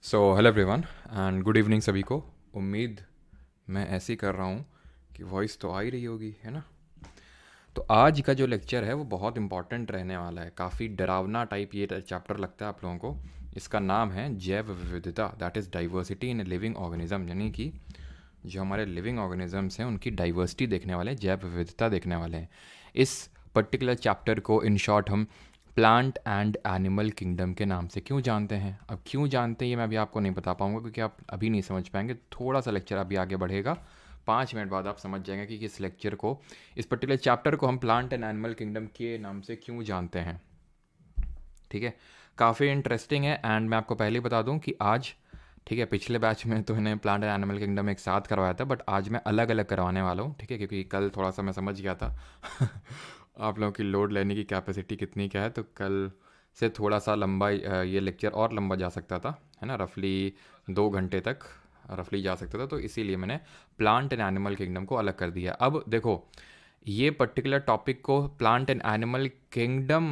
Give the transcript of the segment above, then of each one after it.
So hello everyone and good evening सभी को। उम्मीद मैं ऐसी कर रहा हूँ कि वॉइस तो आ ही रही होगी, है ना। तो आज का जो लेक्चर है वो बहुत इंपॉर्टेंट रहने वाला है। काफ़ी डरावना टाइप ये चैप्टर लगता है आप लोगों को। इसका नाम है जैव विविधता, that is diversity in living organism, यानी कि जो हमारे लिविंग ऑर्गेनिजम्स हैं उनकी डाइवर्सिटी देखने वाले हैं, जैव विविधता देखने वाले हैं। इस पर्टिकुलर चैप्टर को इन शॉर्ट हम प्लांट एंड एनिमल किंगडम के नाम से क्यों जानते हैं। अब क्यों जानते हैं ये मैं अभी आपको नहीं बता पाऊंगा क्योंकि आप अभी नहीं समझ पाएंगे। थोड़ा सा लेक्चर अभी आगे बढ़ेगा, 5 मिनट बाद आप समझ जाएंगे कि इस लेक्चर को, इस पर्टिकुलर चैप्टर को हम प्लांट एंड एनिमल किंगडम के नाम से क्यों जानते हैं। ठीक है, काफ़ी इंटरेस्टिंग है। एंड मैं आपको पहले ही बता दूं कि आज, ठीक है, पिछले बैच में तो इन्हें प्लांट एंड एनिमल किंगडम एक साथ करवाया था, बट आज मैं अलग अलग करवाने वाला हूँ। ठीक है, क्योंकि कल थोड़ा सा मैं समझ गया था आप लोगों की लोड लेने की कैपेसिटी कितनी क्या है, तो कल से थोड़ा सा लंबा ये लेक्चर और लंबा जा सकता था, है ना। रफली 2 घंटे तक रफली जा सकता था, तो इसीलिए मैंने प्लांट एंड एनिमल किंगडम को अलग कर दिया। अब देखो, ये पर्टिकुलर टॉपिक को प्लांट एंड एनिमल किंगडम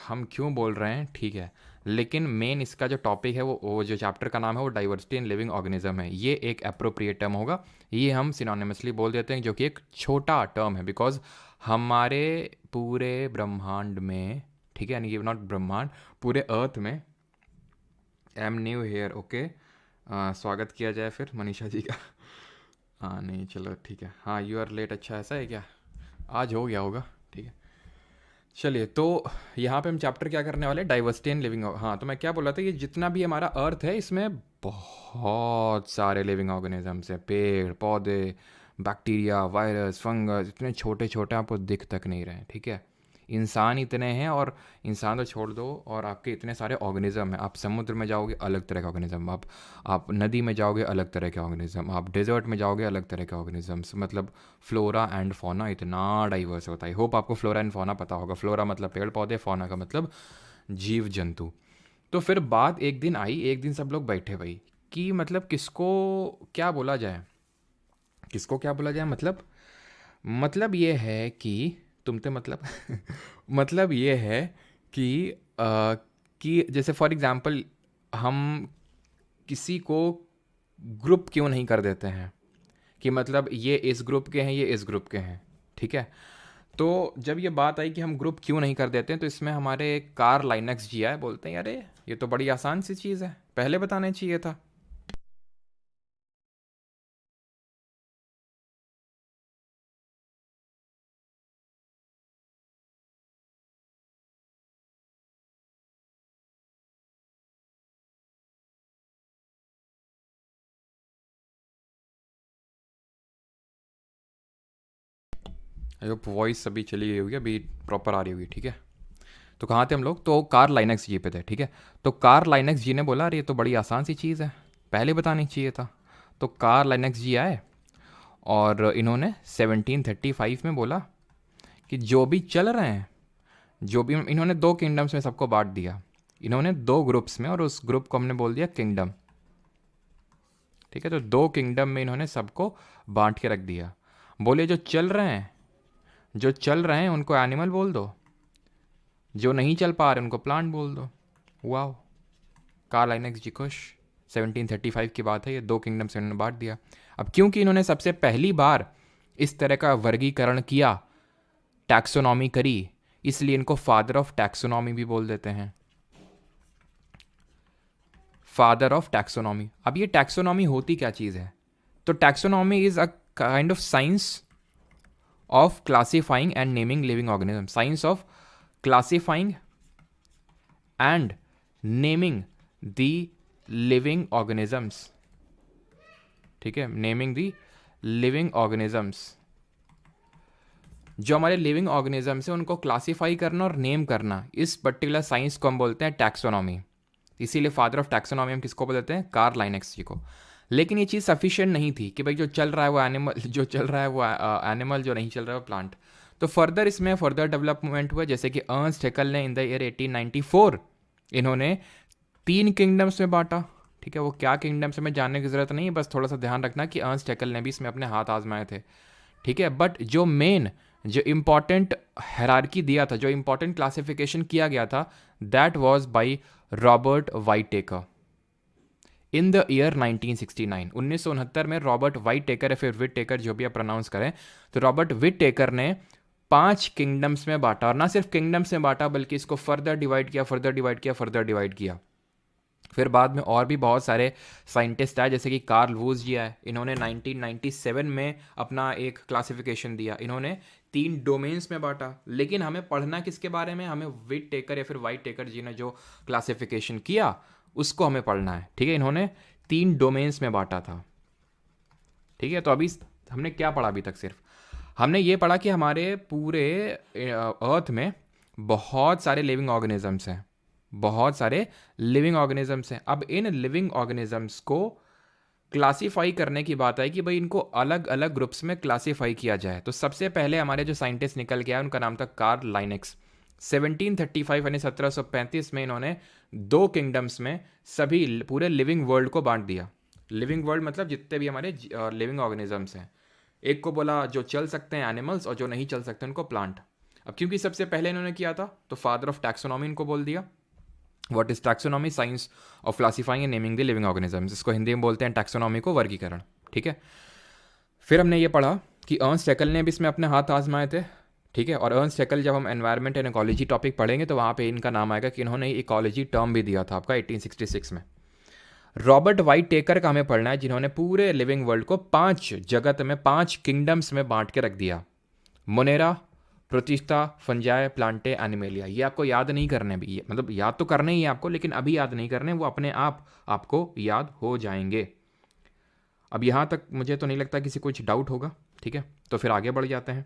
हम क्यों बोल रहे हैं, ठीक है, लेकिन मेन इसका जो टॉपिक है वो जो चैप्टर का नाम है वो डाइवर्सिटी इन लिविंग ऑर्गेनिज्म है। ये एक अप्रोप्रिएट टर्म होगा, ये हम सिनोनिमसली बोल देते हैं, जो कि एक छोटा टर्म है बिकॉज हमारे पूरे ब्रह्मांड में, ठीक है, यानी कि नॉट ब्रह्मांड, पूरे अर्थ में, एम न्यू हेयर, ओके, स्वागत किया जाए फिर मनीषा जी का। हाँ नहीं, चलो ठीक है, हाँ यू आर लेट, अच्छा ऐसा है क्या, आज हो गया होगा, ठीक है। चलिए, तो यहाँ पे हम चैप्टर क्या करने वाले हैं, डाइवर्सिटी इन लिविंग। हाँ, तो मैं क्या बोल रहा था, ये जितना भी हमारा अर्थ है इसमें बहुत सारे लिविंग ऑर्गेनिजम्स हैं, पेड़ पौधे, बैक्टीरिया, वायरस, फंगस, इतने छोटे छोटे आपको दिख तक नहीं रहे, ठीक है। इंसान इतने हैं, और इंसान तो छोड़ दो, और आपके इतने सारे ऑर्गेनिज्म हैं। आप समुद्र में जाओगे अलग तरह का ऑर्गेनिज्म, आप नदी में जाओगे अलग तरह के ऑर्गेनिज्म, आप डेजर्ट में जाओगे अलग तरह के ऑर्गेनिजम्स, मतलब फ्लोरा एंड फौना इतना डाइवर्स होता है। होप आपको फ्लोरा एंड फौना पता होगा। फ्लोरा मतलब पेड़ पौधे, फौना का मतलब जीव जंतु। तो फिर बात एक दिन आई, एक दिन सब लोग बैठे भाई कि मतलब किसको क्या बोला जाए, किसको क्या बोला जाए, मतलब ये है कि तुम तो मतलब मतलब ये है कि कि जैसे फॉर एग्जांपल हम किसी को ग्रुप क्यों नहीं कर देते हैं, कि मतलब ये इस ग्रुप के हैं, ये इस ग्रुप के हैं, ठीक है। तो जब ये बात आई कि हम ग्रुप क्यों नहीं कर देते हैं, तो इसमें हमारे कार्ल लाइनक्स जी आए, बोलते हैं अरे ये तो बड़ी आसान सी चीज़ है, पहले बताना चाहिए था। आई होप वॉइस अभी चली गई होगी, अभी प्रॉपर आ रही होगी, ठीक है। तो कहाँ थे हम लोग, तो कार्ल लाइनक्स जी पे थे, ठीक है। तो कार्ल लाइनक्स जी ने बोला अरे ये तो बड़ी आसान सी चीज़ है, पहले बतानी चाहिए था। तो कार्ल लाइनक्स जी आए और इन्होंने 1735 में बोला कि जो भी चल रहे हैं, जो भी, इन्होंने 2 किंगडम्स में सबको बांट दिया, इन्होंने 2 ग्रुप्स में, और उस ग्रुप को हमने बोल दिया किंगडम, ठीक है। तो 2 किंगडम में इन्होंने सबको बांट के रख दिया। बोले जो चल रहे हैं, जो चल रहे हैं उनको एनिमल बोल दो, जो नहीं चल पा रहे उनको प्लांट बोल दो। वाह, कार्ल लाइनक्स जी खुश। 1735 की बात है, ये 2 किंगडम से उन्होंने बांट दिया। अब क्योंकि इन्होंने सबसे पहली बार इस तरह का वर्गीकरण किया, टैक्सोनॉमी करी, इसलिए इनको फादर ऑफ टैक्सोनॉमी भी बोल देते हैं, फादर ऑफ टैक्सोनॉमी। अब ये टैक्सोनॉमी होती क्या चीज़ है, तो taxonomy is a kind of science of classifying and naming living organism, science of classifying and naming the living organisms, ठीक है, नेमिंग द लिविंग ऑर्गेनिजम्स। जो हमारे लिविंग ऑर्गेनिजम्स हैं उनको क्लासीफाई करना और नेम करना, इस पर्टिकुलर साइंस को हम बोलते हैं टैक्सोनॉमी। इसीलिए फादर ऑफ टैक्सोनॉमी हम किसको बोलते हैं, कार्ल लाइनक्स जी को। लेकिन ये चीज़ सफिशिएंट नहीं थी कि भाई जो चल रहा है वो एनिमल, जो चल रहा है वो एनिमल, जो नहीं चल रहा है वो प्लांट। तो फर्दर इसमें फर्दर डेवलपमेंट हुआ, जैसे कि अर्न्स्ट हैकेल ने इन द ईयर 1894 इन्होंने 3 किंगडम्स में बांटा, ठीक है। वो क्या किंगडम्स में जानने की ज़रूरत नहीं है, बस थोड़ा सा ध्यान रखना कि अर्न्स्ट हैकेल ने भी इसमें अपने हाथ आजमाए थे, ठीक है। बट जो मेन, जो इम्पॉर्टेंट हायरार्की दिया था, जो इम्पॉर्टेंट क्लासिफिकेशन किया गया था, that was by Robert Whittaker. In the year 1969, 1969 में रॉबर्ट वाइट टेकर या फिर विट टेकर, जो भी आप प्रोनाउंस करें, तो रॉबर्ट विट टेकर ने 5 किंगडम्स में बांटा, और ना सिर्फ किंगडम्स में बांटा बल्कि इसको फर्दर डिवाइड किया, फर्दर डिवाइड किया, फर्दर डिवाइड किया। फिर बाद में और भी बहुत सारे साइंटिस्ट आए, जैसे कि कार्ल वूज जी आए, इन्होंने 1997 में अपना एक क्लासिफिकेशन दिया। इन्होंने 3 डोमेन्स में बांटा, लेकिन हमें पढ़ना किसके बारे में, हमें विट टेकर या फिर वाइट टेकर जी ने जो क्लासिफिकेशन किया उसको हमें पढ़ना है, ठीक है। इन्होंने 3 डोमेन्स में बांटा था, ठीक है। तो अभी हमने क्या पढ़ा अभी तक? सिर्फ हमने ये पढ़ा कि हमारे पूरे अर्थ में बहुत सारे लिविंग ऑर्गेनिजम्स हैं, बहुत सारे लिविंग ऑर्गेनिजम्स हैं। अब इन लिविंग ऑर्गेनिजम्स को क्लासीफाई करने की बात आई कि भाई इनको अलग अलग ग्रुप्स में क्लासीफाई किया जाए। तो सबसे पहले हमारे जो साइंटिस्ट निकल गया उनका नाम था कार्ल लाइनेक्स। 1735 यानी 1735 में इन्होंने 2 किंगडम्स में सभी पूरे लिविंग वर्ल्ड को बांट दिया। लिविंग वर्ल्ड मतलब जितने भी हमारे लिविंग ऑर्गेनिजम्स हैं, एक को बोला जो चल सकते हैं एनिमल्स, और जो नहीं चल सकते उनको प्लांट। अब क्योंकि सबसे पहले इन्होंने किया था तो फादर ऑफ टैक्सोनॉमी इनको बोल दिया। What is taxonomy? Science of classifying and naming the living organisms. इसको हिंदी में बोलते हैं टैक्सोनॉमी को वर्गीकरण, ठीक है। फिर हमने ये पढ़ा कि अर्नस्ट हैकेल ने भी इसमें अपने हाथ आजमाए थे, ठीक है। और अर्नस्ट हैकेल, जब हम एनवायरनमेंट एंड इकोलॉजी टॉपिक पढ़ेंगे तो वहाँ पे इनका नाम आएगा कि इन्होंने इकोलॉजी टर्म भी दिया था आपका 1866 में। रॉबर्ट वाइट टेकर का हमें पढ़ना है, जिन्होंने पूरे लिविंग वर्ल्ड को 5 जगत में 5 किंगडम्स में बांट के रख दिया। Monera, protista, fungi, Plantae, animalia. ये आपको याद नहीं करने भी, मतलब याद तो करने ही है आपको, लेकिन अभी याद नहीं करने, वो अपने आप आपको याद हो जाएंगे। अब यहाँ तक मुझे तो नहीं लगता किसी को कुछ डाउट होगा, ठीक है। तो फिर आगे बढ़ जाते हैं।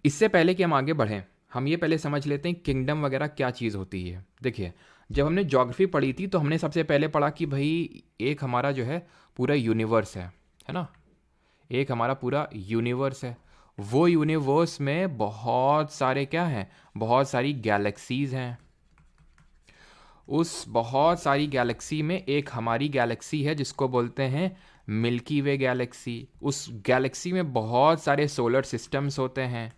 इससे पहले कि हम आगे बढ़ें, हम ये पहले समझ लेते हैं किंगडम वगैरह क्या चीज़ होती है। देखिए, जब हमने ज्योग्राफी पढ़ी थी तो हमने सबसे पहले पढ़ा कि भाई एक हमारा जो है पूरा यूनिवर्स है ना, एक हमारा पूरा यूनिवर्स है। वो यूनिवर्स में बहुत सारे क्या हैं, बहुत सारी गैलेक्सीज हैं। उस बहुत सारी गैलेक्सी में एक हमारी गैलेक्सी है जिसको बोलते हैं मिल्की वे गैलेक्सी। उस गैलेक्सी में बहुत सारे सोलर सिस्टम्स होते हैं।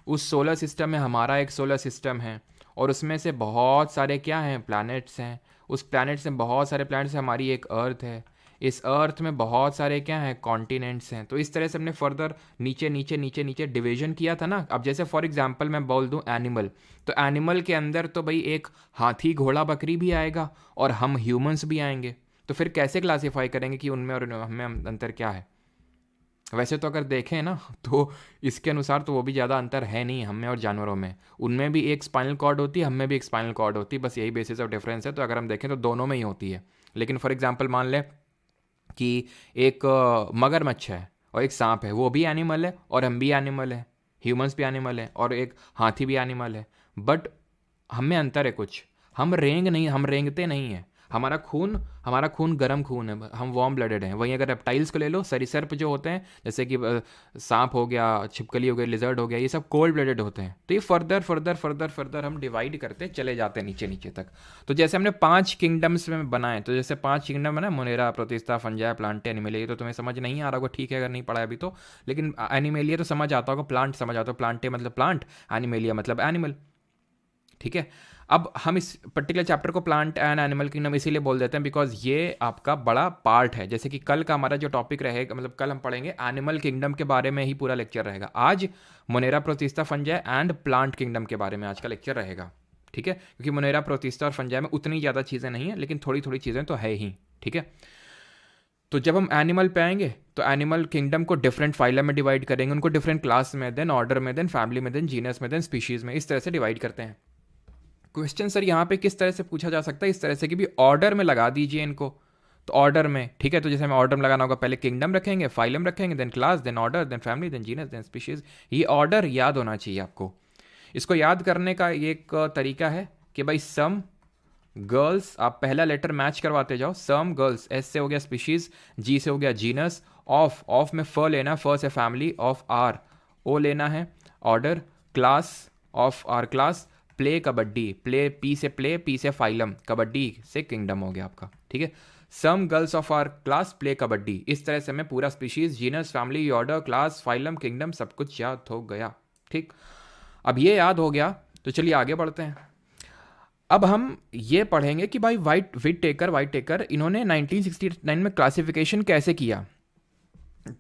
उस सोलर सिस्टम में हमारा एक सोलर सिस्टम है, और उसमें से बहुत सारे क्या हैं, प्लैनेट्स हैं। उस प्लैनेट्स में बहुत सारे प्लैनेट्स, हमारी एक अर्थ है। इस अर्थ में बहुत सारे क्या हैं, कॉन्टिनेंट्स हैं। तो इस तरह से हमने फर्दर नीचे नीचे नीचे नीचे डिवीजन किया था ना। अब जैसे फॉर एग्जांपल मैं बोल दूं एनिमल, तो एनिमल के अंदर तो भाई एक हाथी, घोड़ा, बकरी भी आएगा, और हम ह्यूमंस भी आएंगे। तो फिर कैसे क्लासीफाई करेंगे कि उनमें और हमें अंतर क्या है? वैसे तो अगर देखें ना तो इसके अनुसार तो वो भी ज़्यादा अंतर है नहीं हमें और जानवरों में। उनमें भी एक स्पाइनल कॉर्ड होती है, हमें भी एक स्पाइनल कॉर्ड होती है, बस यही बेसिस ऑफ डिफरेंस है। तो अगर हम देखें तो दोनों में ही होती है। लेकिन फॉर एग्जांपल मान लें कि एक मगरमच्छ है और एक सांप है, वो भी एनिमल है और हम भी एनिमल है, ह्यूमंस भी एनिमल है, और एक हाथी भी एनिमल है। बट हमें अंतर है कुछ, हम रेंगते नहीं हैं। हमारा खून गर्म खून है, हम वार्म ब्लडेड हैं। वहीं अगर रेप्टाइल्स को ले लो, सरीसर्प जो होते हैं, जैसे कि सांप हो गया, छिपकली हो गई, लिजर्ड हो गया, ये सब कोल्ड ब्लडेड होते हैं। तो ये फर्दर फर्दर फर्दर फर्दर हम डिवाइड करते चले जाते हैं नीचे नीचे तक। तो जैसे हमने 5 किंगडम्स में बनाए, तो जैसे 5 किंगडम है ना, Monera, protista, fungi, Plantae, animalia. ये तो तुम्हें समझ नहीं आ रहा होगा, ठीक है, अगर नहीं पढ़ा अभी तो। लेकिन एनिमेलिया तो समझ आता होगा, प्लांट समझ आता होगा, प्लांटे मतलब प्लांट, एनिमेलिया मतलब एनिमल, ठीक है। अब हम इस पर्टिकुलर चैप्टर को प्लांट एंड एनिमल किंगडम इसीलिए बोल देते हैं बिकॉज ये आपका बड़ा पार्ट है। जैसे कि कल का हमारा जो टॉपिक रहेगा, मतलब कल हम पढ़ेंगे एनिमल किंगडम के बारे में ही पूरा लेक्चर रहेगा। आज Monera, protista, fungi and plant kingdom के बारे में आज का लेक्चर रहेगा, ठीक है। क्योंकि मोनेरा, प्रोटिस्टा और फंजाई में उतनी ज़्यादा चीज़ें नहीं है, लेकिन थोड़ी थोड़ी चीज़ें तो है ही, ठीक है। तो जब हम एनिमल पे आएंगे तो एनिमल किंगडम को डिफरेंट फाइलम में डिवाइड करेंगे, उनको डिफरेंट क्लास में, देन ऑर्डर में, देन फैमिली में, देन जीनस में, देन स्पीशीज़ में, इस तरह से डिवाइड करते हैं। क्वेश्चन सर यहाँ पे किस तरह से पूछा जा सकता है? इस तरह से कि भी ऑर्डर में लगा दीजिए इनको। तो ऑर्डर में, ठीक है। तो जैसे हमें ऑर्डर में लगाना होगा, पहले किंगडम रखेंगे, फाइलम रखेंगे, then class, then order, then family, then genus, then species. ये ऑर्डर याद होना चाहिए आपको। इसको याद करने का एक तरीका है कि भाई सम गर्ल्स, आप पहला लेटर मैच करवाते जाओ। सम गर्ल्स, एस से हो गया स्पीशीज, जी से हो गया जीनस, ऑफ में फ लेना, फ से फैमिली, ऑफ आर, ओ लेना है, order, class, of our class, play kabaddi, play P से प्ले, पी से फाइलम, कबड्डी से किंगडम हो गया आपका, ठीक है। Some girls of our class play kabaddi. इस तरह से हमें पूरा species, genus, family, order, class, phylum, kingdom सब कुछ याद हो गया, ठीक। अब ये याद हो गया तो चलिए आगे बढ़ते हैं। अब हम ये पढ़ेंगे कि भाई वाइट टेकर इन्होंने 1969 में क्लासिफिकेशन कैसे किया।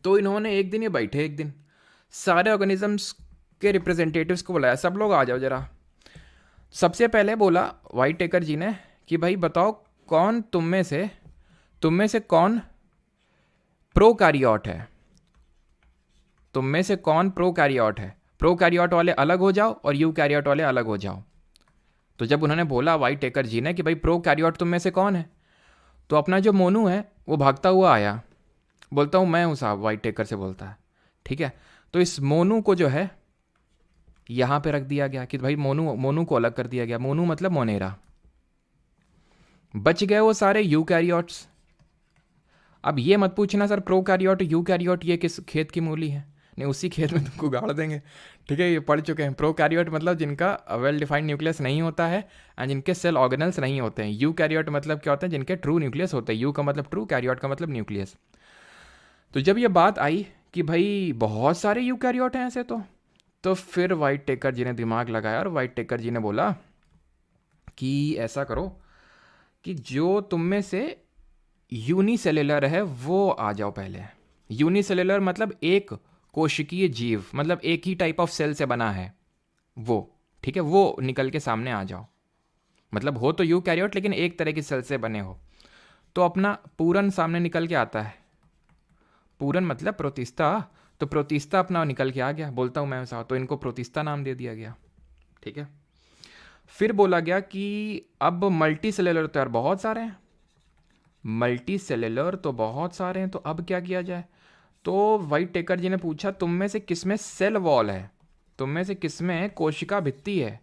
तो इन्होंने एक दिन ये बैठे, एक दिन सारे ऑर्गेनिजम्स के रिप्रेजेंटेटिव्स को बुलाया, सब लोग आ जाओ जरा। सबसे पहले बोला वाइट टेकर जी ने कि भाई बताओ कौन तुम में से कौन प्रोकैरियोट है, तुम में से कौन प्रोकैरियोट है। प्रोकैरियोट वाले अलग हो जाओ और यूकैरियोट वाले अलग हो जाओ। तो जब उन्होंने बोला वाइट टेकर जी ने कि भाई प्रोकैरियोट तुम में से कौन है, तो अपना जो मोनू है वो भागता हुआ आया, बोलता हूँ मैं हूँ साहब, वाइट टेकर से बोलता है। ठीक है, तो इस मोनू को जो है यहाँ पे रख दिया गया कि भाई मोनू को अलग कर दिया गया। मोनू मतलब मोनेरा। बच गए वो सारे यूकैरियोट्स। अब ये मत पूछना सर प्रोकैरियोट यूकैरियोट ये किस खेत की मूली है, नहीं उसी खेत में तुमको गाड़ देंगे। ठीक है, ये पढ़ चुके हैं। प्रोकैरियोट मतलब जिनका वेल डिफाइंड न्यूक्लियस नहीं होता है एंड जिनके सेल ऑर्गेनल्स नहीं होते हैं। यूकैरियोट मतलब क्या होता है, जिनके ट्रू न्यूक्लियस होते हैं। यू का मतलब ट्रू, कैरियोट का मतलब न्यूक्लियस। तो जब ये बात आई कि भाई बहुत सारे यूकैरियोट हैं ऐसे, तो फिर वाइट टेकर जी ने दिमाग लगाया और वाइट टेकर जी ने बोला कि ऐसा करो कि जो तुम में से यूनिसेल्युलर है वो आ जाओ पहले। यूनिसेल्युलर मतलब एक कोशिकीय जीव, मतलब एक ही टाइप ऑफ सेल से बना है वो। ठीक है, वो निकल के सामने आ जाओ। मतलब हो तो यूकैरियोट लेकिन एक तरह की सेल से बने हो। तो अपना पूरन सामने निकल के आता है। पूरन मतलब प्रोतिस्ता। तो प्रोतिस्ता अपना निकल के आ गया, बोलता हूँ मैं ऐसा, तो इनको प्रोतिस्ता नाम दे दिया गया। ठीक है, फिर बोला गया कि अब मल्टी सेलुलर तो यार बहुत सारे हैं, मल्टी सेलुलर तो बहुत सारे हैं, तो अब क्या किया जाए। तो वाइट टेकर जी ने पूछा तुम में से किस में सेल वॉल है, तुम में से किस में कोशिका भित्ति है,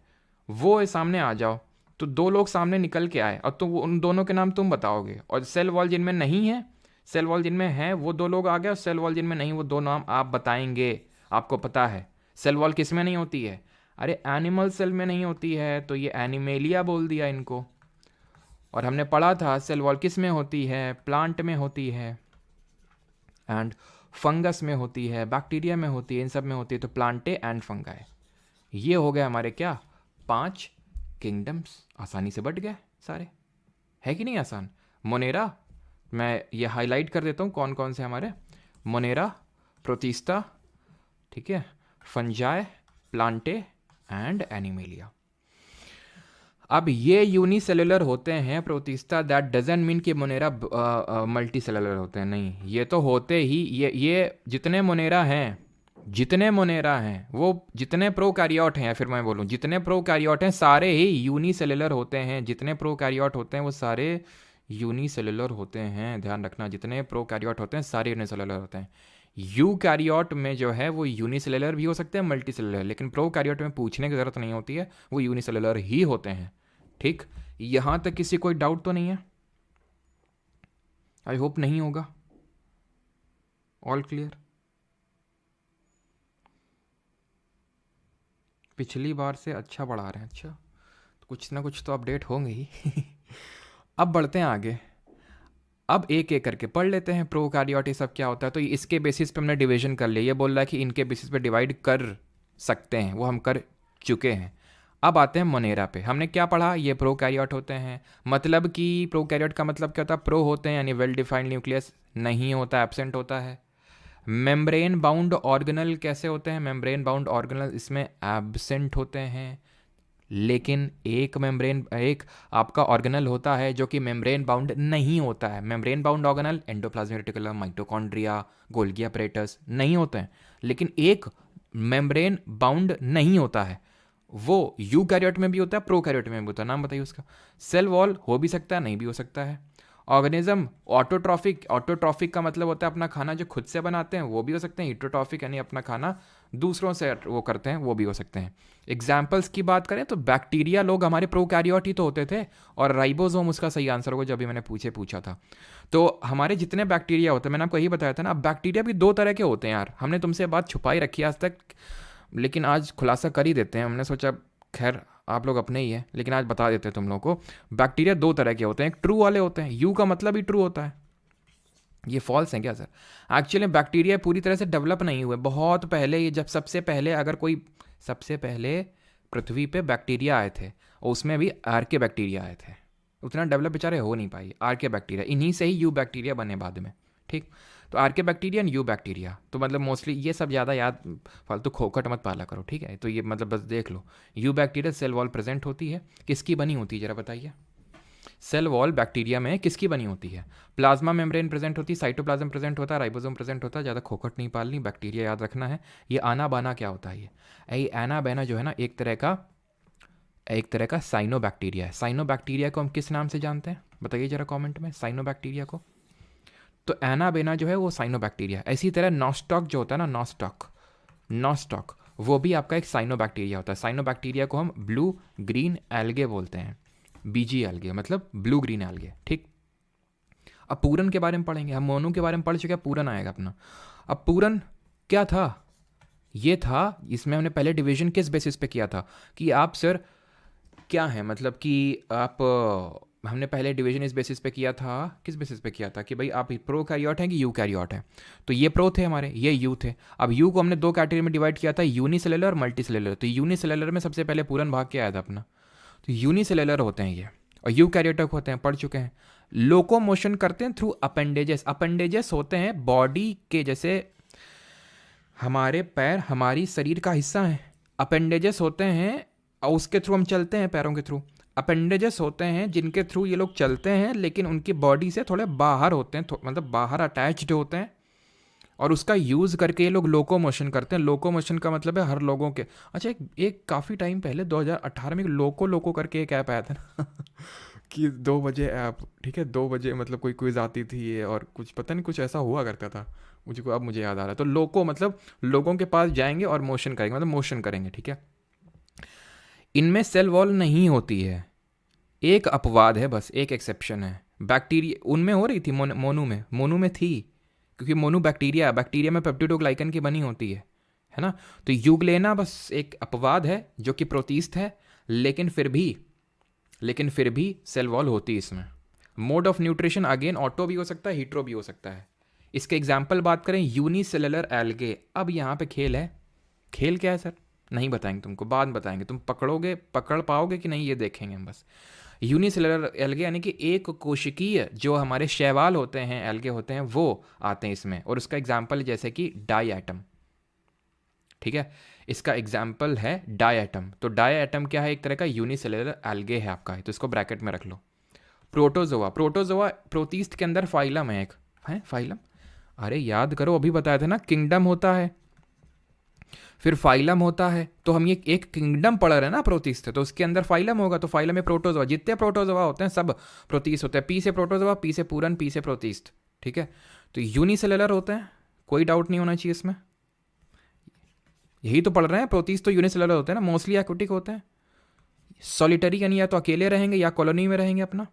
वो सामने आ जाओ। तो दो लोग सामने निकल के आए और तुम उन दोनों के नाम तुम बताओगे, और सेल वॉल जिनमें नहीं है, सेल वॉल जिनमें है वो दो लोग आ गए, और सेल वॉल जिनमें नहीं वो दो नाम आप बताएंगे। आपको पता है सेल वॉल किस में नहीं होती है, अरे एनिमल सेल में नहीं होती है, तो ये एनिमेलिया बोल दिया इनको। और हमने पढ़ा था सेल वॉल किस में होती है, प्लांट में होती है एंड फंगस में होती है, बैक्टीरिया में होती है, इन सब में होती है। तो प्लांटे एंड फंगाई, ये हो गए हमारे क्या 5 किंगडम्स। आसानी से बट गए सारे, है कि नहीं आसान। मोनेरा, मैं ये हाईलाइट कर देता हूँ कौन कौन से हमारे, मोनेरा, प्रोटिस्टा, ठीक है, फंजाई, प्लांटे एंड एनिमेलिया। अब ये यूनिसेलुलर होते हैं प्रोटिस्टा, दैट डजंट मीन कि मोनेरा मल्टी सेलुलर होते हैं, नहीं, ये तो होते ही ये जितने मोनेरा हैं वो जितने प्रोकैरियोट हैं, या फिर मैं बोलूँ जितने प्रोकैरियोट हैं सारे ही यूनिसेलुलर होते हैं। जितने प्रोकैरियोट होते हैं वो सारे यूनिसेलुलर होते हैं, ध्यान रखना। जितने प्रोकैरियोट होते हैं सारे यूनिसेलुलर होते हैं। यूकैरियोट में जो है वो यूनिसेलुलर भी हो सकते हैं, मल्टी सेलुलर, लेकिन प्रोकैरियोट में पूछने की ज़रूरत नहीं होती है, वो यूनिसेलुलर ही होते हैं। ठीक, यहां तक किसी कोई डाउट तो नहीं है, आई होप नहीं होगा, ऑल क्लियर। पिछली बार से अच्छा बढ़ा रहे हैं, अच्छा, तो कुछ ना कुछ तो अपडेट होंगे ही। अब बढ़ते हैं आगे, अब एक एक करके पढ़ लेते हैं प्रोकैरियोट ये सब क्या होता है। तो इसके बेसिस पे हमने डिवीजन कर लिया, ये बोल रहा है कि इनके बेसिस पे डिवाइड कर सकते हैं, वो हम कर चुके हैं। अब आते हैं मोनेरा पे। हमने क्या पढ़ा, ये प्रोकैरियोट होते हैं, मतलब कि प्रोकैरियोट का मतलब क्या होता है, प्रो होते हैं यानी वेल डिफाइंड न्यूक्लियस नहीं होता, एब्सेंट होता है। मेम्ब्रेन बाउंड ऑर्गेनल कैसे होते हैं, मेम्ब्रेन बाउंड ऑर्गेनल इसमें एब्सेंट होते हैं, लेकिन एक आपका ऑर्गेनल होता है जो कि मेम्ब्रेन बाउंड नहीं होता है। Membrane bound organelle endoplasmic reticulum, mitochondria, Golgi apparatus नहीं होते हैं, लेकिन एक मेम्ब्रेन बाउंड नहीं होता है, वो यूकैरियोट में भी होता है, प्रोकैरियोट में भी होता है। नाम बताइए उसका। सेल वॉल हो भी सकता है, नहीं भी हो सकता है। ऑर्गेनिज्म ऑटोट्रॉफिक का मतलब होता है अपना खाना जो खुद से बनाते हैं, वो भी हो सकते हैं। हिटोट्रॉफिक यानी अपना खाना दूसरों से वो करते हैं, वो भी हो सकते हैं। एग्जाम्पल्स की बात करें तो बैक्टीरिया लोग हमारे प्रोकैरियोट ही तो होते थे, और राइबोसोम उसका सही आंसर होगा, जो अभी मैंने पूछा था। तो हमारे जितने बैक्टीरिया होते हैं, मैंने आपको यही बताया था ना, अब बैक्टीरिया भी 2 तरह के होते हैं यार। हमने तुमसे बात छुपाई रखी आज तक, लेकिन आज खुलासा कर ही देते हैं। हमने सोचा खैर आप लोग अपने ही हैं, लेकिन आज बता देते हैं तुम लोगों को। बैक्टीरिया 2 तरह के होते हैं, एक ट्रू वाले होते हैं, यू का मतलब ही ट्रू होता है। ये फॉल्स है क्या सर? एक्चुअली बैक्टीरिया पूरी तरह से डेवलप नहीं हुए, बहुत पहले, ये जब सबसे पहले पृथ्वी पे बैक्टीरिया आए थे, और उसमें भी आर्के बैक्टीरिया आए थे। उतना डेवलप बेचारे हो नहीं पाई आर्के बैक्टीरिया, इन्हीं से ही यू बैक्टीरिया बने बाद में। ठीक, तो आर्के बैक्टीरिया एंड यू बैक्टीरिया, तो मतलब मोस्टली ये सब ज़्यादा याद फालतू खोखट मत पाला करो, ठीक है। तो ये मतलब बस देख लो, eubacteria cell wall present होती है, किसकी बनी होती है जरा बताइए। सेल वॉल बैक्टीरिया में किसकी बनी होती है? प्लाज्मा मेम्ब्रेन प्रेजेंट होती है, साइटोप्लाज्म प्रेजेंट होता है, राइबोसोम प्रेजेंट होता है। ज़्यादा खोखट नहीं पालनी, बैक्टीरिया याद रखना है। ये आना बाना क्या होता है? ये आना बाना जो है ना, एक तरह का साइनो बैक्टीरिया है। साइनो बैक्टीरिया को हम किस नाम से जानते हैं बताइए जरा कमेंट में, साइनो बैक्टीरिया को। तो एना बेना जो है वो साइनो बैक्टीरिया। इसी तरह नॉस्टॉक जो होता है ना, नॉस्टॉक वो भी आपका एक साइनो बैक्टीरिया होता है। साइनो बैक्टीरिया को हम ब्लू ग्रीन एल्गे बोलते हैं, बीजी एल्गे मतलब ब्लू ग्रीन एल्गे। ठीक, अब पूरन के बारे में पढ़ेंगे हम। मोनू के बारे में पढ़ चुके हैं, पूरन आएगा अपना। अब पूरन क्या था? ये था, इसमें हमने पहले डिवीजन किस बेसिस पे किया था कि आप सर क्या है, मतलब कि आप हमने पहले डिवीजन इस बेसिस पे किया था, किस बेसिस पे किया था कि भाई आप प्रो कैरियोट हैं कि यू कैरियोट हैं। तो ये प्रो थे हमारे, ये यू थे। अब यू को हमने दो कैटेगरी में डिवाइड किया था, यूनिसेलुलर और मल्टीसेलुलर। तो यूनिसेलुलर में सबसे पहले पूरन भाग के आया था अपना। तो यूनिसेलुलर होते हैं ये, और यू कैरियोटिक होते हैं, पढ़ चुके हैं। लोकोमोशन करते हैं थ्रू अपेंडेजेस। अपेंडेजेस होते हैं बॉडी के, जैसे हमारे पैर हमारी शरीर का हिस्सा है, अपेंडेजेस होते हैं और उसके थ्रू हम चलते हैं, पैरों के थ्रू। अपेंडेजेस होते हैं जिनके थ्रू ये लोग चलते हैं, लेकिन उनकी बॉडी से थोड़े बाहर होते हैं, मतलब बाहर अटैच्ड होते हैं, और उसका यूज़ करके ये लोग लोकोमोशन करते हैं। लोकोमोशन का मतलब है हर लोगों के। अच्छा, एक काफ़ी टाइम पहले 2018 में लोको करके एक ऐप आया था ना कि 2 बजे ऐप, ठीक है, 2 बजे मतलब कोई क्विज आती थी ये, और कुछ पता नहीं कुछ ऐसा हुआ करता था मुझको, अब मुझे याद आ रहा है। तो लोको मतलब लोगों के पास जाएंगे और मोशन करेंगे, मतलब मोशन करेंगे, ठीक है। इनमें सेल वॉल नहीं होती है, एक अपवाद है बस, एक एक्सेप्शन है। बैक्टीरिया उनमें हो रही थी, मोनू में थी, क्योंकि मोनू बैक्टीरिया में पेप्टिडोग्लाइकन की बनी होती है ना। तो यूग्लेना बस एक अपवाद है जो कि प्रोटीस्ट है, लेकिन फिर भी सेल वॉल होती है इसमें। Mode of nutrition again auto भी हो सकता है, हीट्रो भी हो सकता है। इसके एग्जाम्पल बात करें, यूनिसेलुलर एल्गे। अब यहाँ पे खेल है। खेल क्या है सर? नहीं बताएंगे तुमको, बाद में बताएंगे। तुम पकड़ पाओगे कि नहीं ये देखेंगे हम बस। यूनिसेलुलर एल्गे यानी कि एक कोशिकीय, जो हमारे शैवाल होते हैं, एल्गे होते हैं, वो आते हैं इसमें। और उसका एग्जाम्पल जैसे कि डाई एटम, ठीक है, इसका एग्जाम्पल है डाई एटम। तो डाई एटम क्या है? एक तरह का यूनिसेलुलर एल्गे है आपका, तो इसको ब्रैकेट में रख लो। प्रोटोजोआ प्रोटीस्ट के अंदर फाइलम है, एक है फाइलम। अरे याद करो, अभी बताया था ना, किंगडम होता है, फिर फाइलम होता है। तो हम ये एक किंगडम पढ़ रहे हैं ना प्रोटीस्ट, तो उसके अंदर फाइलम होगा, तो फाइलम में प्रोटोजोआ। जितने प्रोटोजोआ होते हैं सब प्रोटीस्ट होते हैं। पी से प्रोटोजोआ, पी से पूरन, पी से प्रोटीस्ट, ठीक है। तो यूनिसेलुलर होते हैं, कोई डाउट नहीं होना चाहिए इसमें। यही तो पढ़ रहे हैं, प्रोटीस्ट तो यूनिसेलुलर होते हैं ना, मोस्टली एक्वेटिक होते हैं। सॉलिटरी यानी या तो अकेले रहेंगे या कॉलोनी में रहेंगे अपना।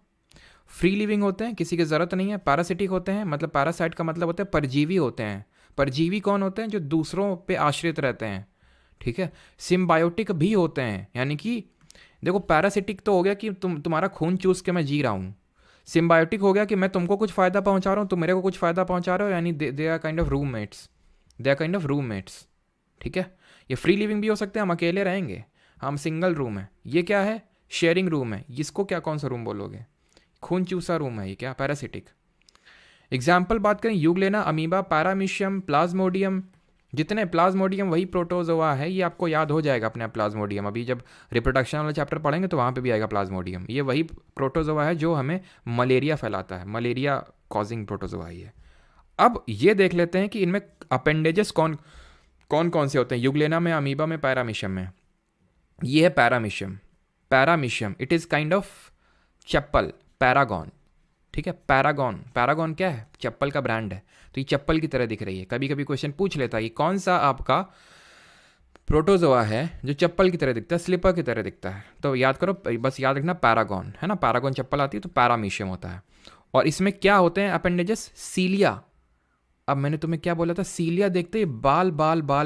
फ्री लिविंग होते हैं, किसी की ज़रूरत नहीं है। पैरासिटिक होते हैं, मतलब पैरासाइट का मतलब होता है परजीवी होते हैं। परजीवी कौन होते हैं? जो दूसरों पे आश्रित रहते हैं, ठीक है। सिम्बायोटिक भी होते हैं, यानी कि देखो, पैरासिटिक तो हो गया कि तुम्हारा खून चूस के मैं जी रहा हूँ। सिम्बायोटिक हो गया कि मैं तुमको कुछ फ़ायदा पहुँचा रहा हूँ, तुम मेरे को कुछ फ़ायदा पहुँचा रहे हो, यानी they are kind of roommates, ठीक है। ये फ्री लिविंग भी हो सकते हैं, हम अकेले रहेंगे, हम सिंगल रूम है। ये क्या है? शेयरिंग रूम है। इसको क्या, कौन सा रूम बोलोगे? खून चूसा रूम है ये, क्या? पैरासिटिक। एग्जाम्पल बात करें, यूग्लेना, अमीबा, पैरामीशियम, प्लाज्मोडियम। जितने प्लाज्मोडियम वही प्रोटोजोआ है, ये आपको याद हो जाएगा अपने आप। प्लाज्मोडियम अभी जब रिप्रोडक्शन वाला चैप्टर पढ़ेंगे तो वहाँ पे भी आएगा प्लाज्मोडियम। ये वही प्रोटोजोआ है जो हमें मलेरिया फैलाता है, मलेरिया कॉजिंग प्रोटोजोआ ये। अब ये देख लेते हैं कि इनमें अपेंडेजेस कौन कौन से होते हैं, यूग्लेना में, अमीबा में, पैरामीशियम में। ये है paramecium. It is kind of chappal, Paragon, ठीक है। पैरागॉन क्या है? चप्पल का ब्रांड है। तो ये चप्पल की तरह दिख रही है। कभी कभी क्वेश्चन पूछ लेता है कि कौन सा आपका प्रोटोजोआ है जो चप्पल की तरह दिखता है, स्लीपर की तरह दिखता है। तो याद करो, बस याद रखना, पैरागॉन है ना। पैरागॉन चप्पल आती है, तो पैरामीशियम होता है। और इसमें क्या होते हैं अपेंडेजेस? सीलिया। अब मैंने तुम्हें क्या बोला था? सीलिया देखते ही बाल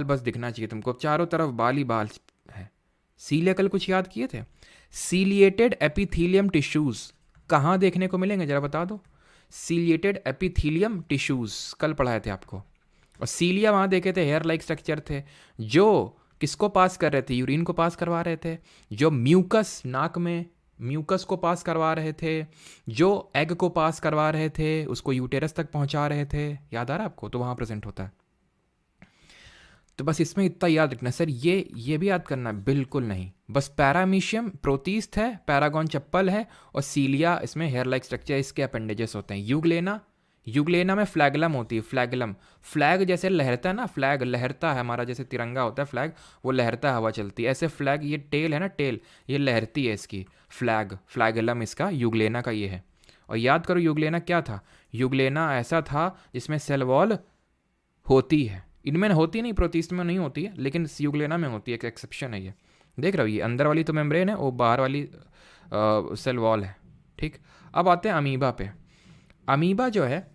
बस दिखना चाहिए तुमको, चारों तरफ बाल ही बाल है। सीलिया कल कुछ याद किए थे? सीलिएटेड एपिथीलियम टिश्यूज़ कहाँ देखने को मिलेंगे जरा बता दो। सीलिएटेड एपिथीलियम टिश्यूज़ कल पढ़ाए थे आपको। और सीलिया वहाँ देखे थे, हेयर लाइक स्ट्रक्चर थे जो किसको पास कर रहे थे? यूरिन को पास करवा रहे थे। जो म्यूकस, नाक में म्यूकस को पास करवा रहे थे, जो एग को पास करवा रहे थे, उसको यूटेरस तक पहुंचा रहे थे। याद आ रहा है आपको? तो वहां प्रेजेंट होता है। तो बस इसमें इतना याद रखना सर, ये भी याद करना है? बिल्कुल नहीं। बस पैरामीशियम प्रोटीस्ट है, पैरागॉन चप्पल है, और सीलिया इसमें हेयर लाइक स्ट्रक्चर, इसके अपेंडेजेस होते हैं। यूग्लेना, यूग्लेना में फ्लैगलम होती है। फ्लैगलम, फ्लैग जैसे लहरता है ना, फ्लैग लहरता है हमारा, जैसे तिरंगा होता है फ्लैग, वो लहरता है, हवा चलती है ऐसे। फ्लैग, ये टेल है ना, टेल ये लहरती है इसकी। फ्लैग, फ्लैगलम इसका, यूग्लेना का ये है। और याद करो यूग्लेना क्या था? यूग्लेना ऐसा था जिसमें सेल वॉल होती है। इनमें होती नहीं, प्रोटिस्ट में नहीं होती है, लेकिन यूग्लेना में होती है, एक एक्सेप्शन है ये। देख रहे हो, ये अंदर वाली तो मेम्ब्रेन है, वो बाहर वाली सेल वॉल है। ठीक, अब आते हैं अमीबा पे। अमीबा जो है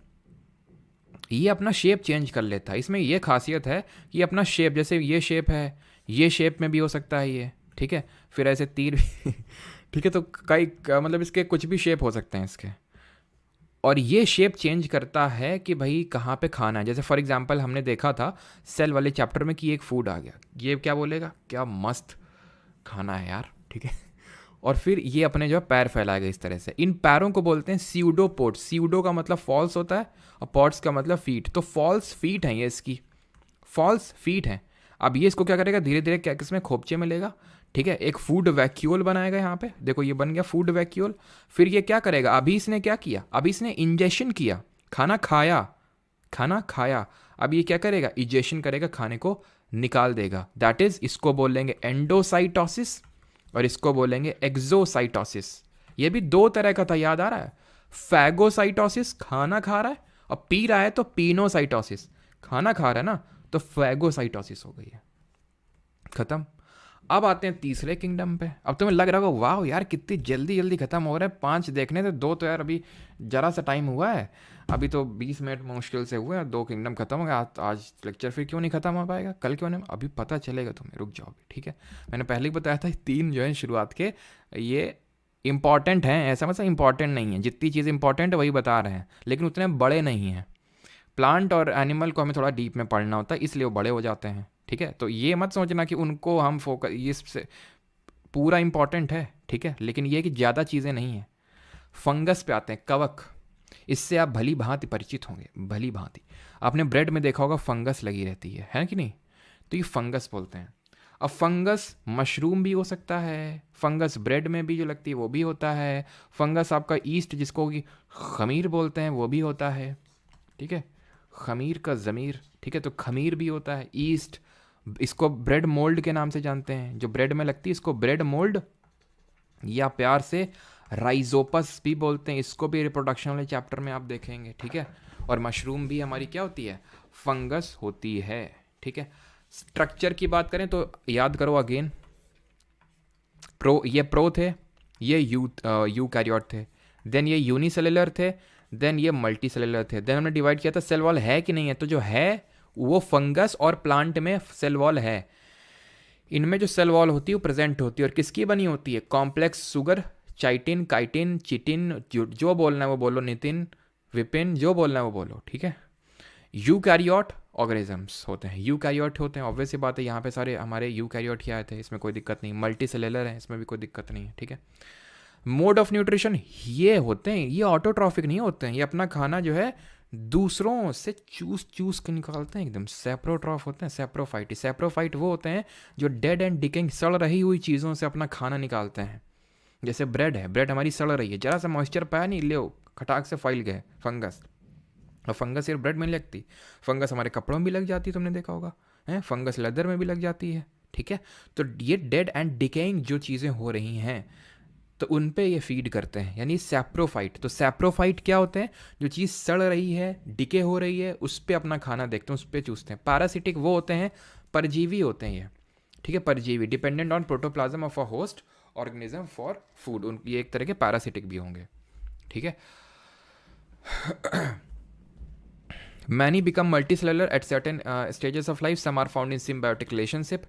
ये अपना शेप चेंज कर लेता है। इसमें ये खासियत है कि अपना शेप, जैसे ये शेप है, ये शेप में भी हो सकता है ये, ठीक है। फिर ऐसे तीर भी ठीक है, तो कई मतलब इसके कुछ भी शेप हो सकते हैं इसके। और ये शेप चेंज करता है कि भाई कहाँ पे खाना है। जैसे फॉर एग्जांपल हमने देखा था सेल वाले चैप्टर में कि एक फूड आ गया, ये क्या बोलेगा? क्या मस्त खाना है यार, ठीक है। और फिर ये अपने जो है पैर फैलाएगा इस तरह से। इन पैरों को बोलते हैं सीउडोपोड्स। सीउडो का मतलब फॉल्स होता है, और पॉड्स का मतलब फीट। तो फॉल्स फीट हैं ये इसकी, फॉल्स फीट हैं। अब ये इसको क्या करेगा? धीरे धीरे क्या किसमें खोपचे में लेगा, ठीक है। एक फूड वैक्यूल बनाएगा यहाँ पे, देखो ये बन गया फूड वैक्यूल। फिर ये क्या करेगा? अभी इसने क्या किया? अभी इसने इंजेक्शन किया, खाना खाया, खाना खाया। अब ये क्या करेगा? इजेशन करेगा, खाने को निकाल देगा। दैट इज, इसको बोलेंगे एंडोसाइटोसिस, और इसको बोलेंगे एक्सोसाइटोसिस। ये भी दो तरह का था, याद आ रहा है? फैगोसाइटोसिस, खाना खा रहा है, और पी रहा है तो पीनोसाइटोसिस, खाना खा रहा है ना, तो फैगोसाइटोसिस हो गई है। खत्म। अब आते हैं तीसरे किंगडम पे। अब तुम्हें लग रहा होगा वाह यार कितनी जल्दी जल्दी खत्म हो रहा है, 5 देखने थे, 2 तो यार अभी जरा सा टाइम हुआ है, अभी तो 20 मिनट मुश्किल से हुए हैं, 2 किंगडम खत्म हो गया। आज लेक्चर फिर क्यों नहीं खत्म हो पाएगा? कल क्यों नहीं? अभी पता चलेगा तुम्हें, रुक जाओ अभी, ठीक है। मैंने पहले ही बताया था 3 जो है शुरुआत के, ये इंपॉर्टेंट हैं, ऐसा मतलब इंपॉर्टेंट नहीं है, जितनी चीज़ इंपॉर्टेंट है वही बता रहे हैं, लेकिन उतने बड़े नहीं हैं। प्लांट और एनिमल को हमें थोड़ा डीप में पढ़ना होता है, इसलिए वो बड़े हो जाते हैं, ठीक है। तो ये मत सोचना कि उनको हम फोकस, ये से पूरा इंपॉर्टेंट है, ठीक है, लेकिन ये कि ज़्यादा चीज़ें नहीं हैं। फंगस पे आते हैं, कवक। इससे आप भली भांति परिचित होंगे, भली भांति। आपने ब्रेड में देखा होगा फंगस लगी रहती है कि नहीं? तो ये फंगस बोलते हैं। अब फंगस मशरूम भी हो सकता है, फंगस ब्रेड में भी जो लगती है वो भी होता है। फंगस आपका ईस्ट, जिसको कि खमीर बोलते हैं, वो भी होता है, ठीक है। खमीर का ज़मीर, ठीक है, तो खमीर भी होता है। ईस्ट, इसको ब्रेड मोल्ड के नाम से जानते हैं, जो ब्रेड में लगती है इसको ब्रेड मोल्ड, या प्यार से राइजोपस भी बोलते हैं। इसको भी रिप्रोडक्शन वाले चैप्टर में आप देखेंगे, ठीक है। और मशरूम भी हमारी क्या होती है? फंगस होती है, ठीक है। स्ट्रक्चर की बात करें तो याद करो अगेन, ये प्रो थे, ये यू कैरियोट थे, देन ये यूनिसेलुलर थे, देन ये मल्टी सेलुलर थे। देन हमने डिवाइड किया था सेल वॉल है कि नहीं है, तो जो है वो फंगस और प्लांट में सेल वॉल है। इनमें जो सेल वॉल होती है वो प्रेजेंट होती है, और किसकी बनी होती है? कॉम्प्लेक्स सुगर, चाइटिन, काइटिन, चिटिन, जो बोलना है वो बोलो, नितिन, विपिन, जो बोलना है वो बोलो, ठीक है। यूकैरियोट ऑर्गेनिजम्स होते हैं, यूकैरियोट होते हैं, ऑब्वियस सी बात है, यहाँ पे सारे हमारे यूकैरियोट ही आए थे, इसमें कोई दिक्कत नहीं। मल्टी सेलुलर है, इसमें भी कोई दिक्कत नहीं है, ठीक है। मोड ऑफ न्यूट्रिशन ये होते हैं, ये ऑटोट्रॉफिक नहीं होते हैं, ये अपना खाना जो है दूसरों से चूस चूस के निकालते हैं एकदम। सेप्रोट्रॉफ होते हैं, सेप्रोफाइट। सेप्रोफाइट वो होते हैं जो डेड एंड डिकेइंग, सड़ रही हुई चीज़ों से अपना खाना निकालते हैं। जैसे ब्रेड है, ब्रेड हमारी सड़ रही है, जरा सा मॉइस्चर पाया नहीं, ले खटाक से फैल गए फंगस। और फंगस सिर्फ ब्रेड में नहीं लगती, फंगस हमारे कपड़ों में भी लग जाती है, तुमने देखा होगा है, फंगस लेदर में भी लग जाती है, ठीक है। तो ये डेड एंड डिकेइंग जो चीज़ें हो रही हैं, तो उन पे ये फीड करते हैं, यानी सैप्रोफाइट। तो सैप्रोफाइट क्या होते हैं? जो चीज़ सड़ रही है, डिके हो रही है, उस पर अपना खाना देखते हैं, उस पर चूसते हैं। पैरासिटिक वो होते हैं, परजीवी होते हैं ये, ठीक है, परजीवी, dependent on protoplasm of a host organism for food. उन ये एक तरह के पैरासिटिक भी होंगे, ठीक है। Many become multi cellular at certain stages of life, some are found in symbiotic relationship.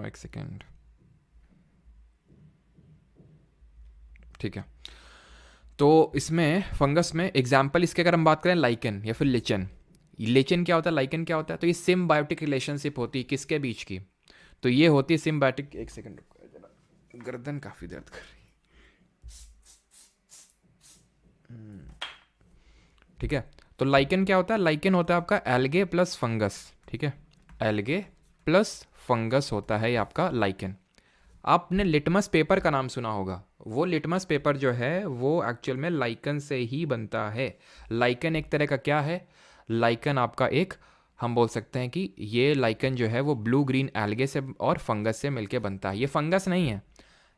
एक सेकेंड, ठीक है। तो इसमें फंगस में एग्जाम्पल इसके अगर हम बात करें लाइकन या फिर लिचन, लिचन क्या होता है, लाइकन क्या होता है, तो ये सिम्बायोटिक रिलेशनशिप होती है किसके बीच की, तो ये होती है सिम्बायोटिक, एक सेकंड रुको जरा, गर्दन काफ़ी दर्द कर रही है। ठीक है, तो लाइकन क्या होता है, लाइकन होता है आपका एल्गे प्लस फंगस। ठीक है, एल्गे प्लस फंगस होता है ये आपका लाइकन। आपने लिटमस पेपर का नाम सुना होगा, वो लिटमस पेपर जो है वो एक्चुअल में लाइकन से ही बनता है। लाइकन एक तरह का क्या है, लाइकन आपका एक, हम बोल सकते हैं कि ये लाइकन जो है वो ब्लू ग्रीन एल्गे से और फंगस से मिलके बनता है। ये फंगस नहीं है,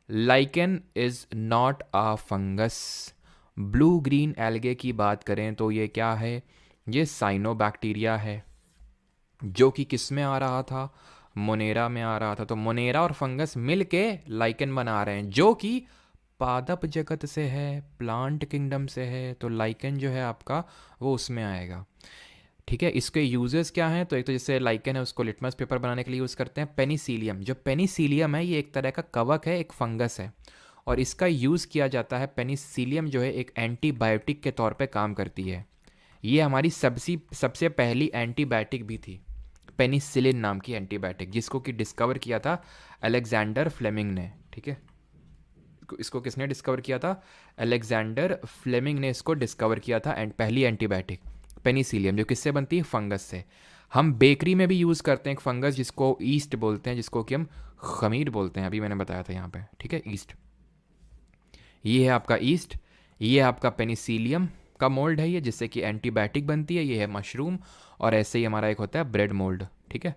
lichen is not a fungus. Blue green algae की बात करें तो ये क्या है, ये साइनोबैक्टीरिया है, जो कि किस में आ रहा था, मोनेरा में आ रहा था। तो मोनेरा और फंगस मिलके लाइकन बना रहे हैं, जो कि पादप जगत से है, प्लांट किंगडम से है। तो लाइकन जो है आपका वो उसमें आएगा। ठीक है, इसके यूजेस क्या हैं, तो एक तो जैसे लाइकन है उसको लिटमस पेपर बनाने के लिए यूज़ करते हैं। पेनिसिलियम, जो पेनिसिलियम है ये एक तरह का कवक है, एक फंगस है, और इसका यूज़ किया जाता है। पेनिसिलियम जो है एक एंटीबायोटिक के तौर पे काम करती है। ये हमारी सबसे पहली एंटीबायोटिक भी थी, पेनिसिलिन नाम की एंटीबायोटिक, जिसको कि डिस्कवर किया था अलेक्जेंडर फ्लेमिंग ने। ठीक है, इसको किसने डिस्कवर किया था, अलेक्जेंडर फ्लेमिंग ने इसको डिस्कवर किया था। एंड पहली एंटीबायोटिक पेनिसिलियम, जो किससे बनती है, फंगस से। हम बेकरी में भी यूज़ करते हैं एक फंगस जिसको ईस्ट बोलते हैं, जिसको कि हम खमीर बोलते हैं, अभी मैंने बताया था यहाँ पे। ठीक है, ईस्ट, ये है आपका ईस्ट, ये है आपका पेनिसिलियम का मोल्ड है ये, जिससे कि एंटीबायोटिक बनती है। ये है मशरूम, और ऐसे ही हमारा एक होता है ब्रेड मोल्ड। ठीक है,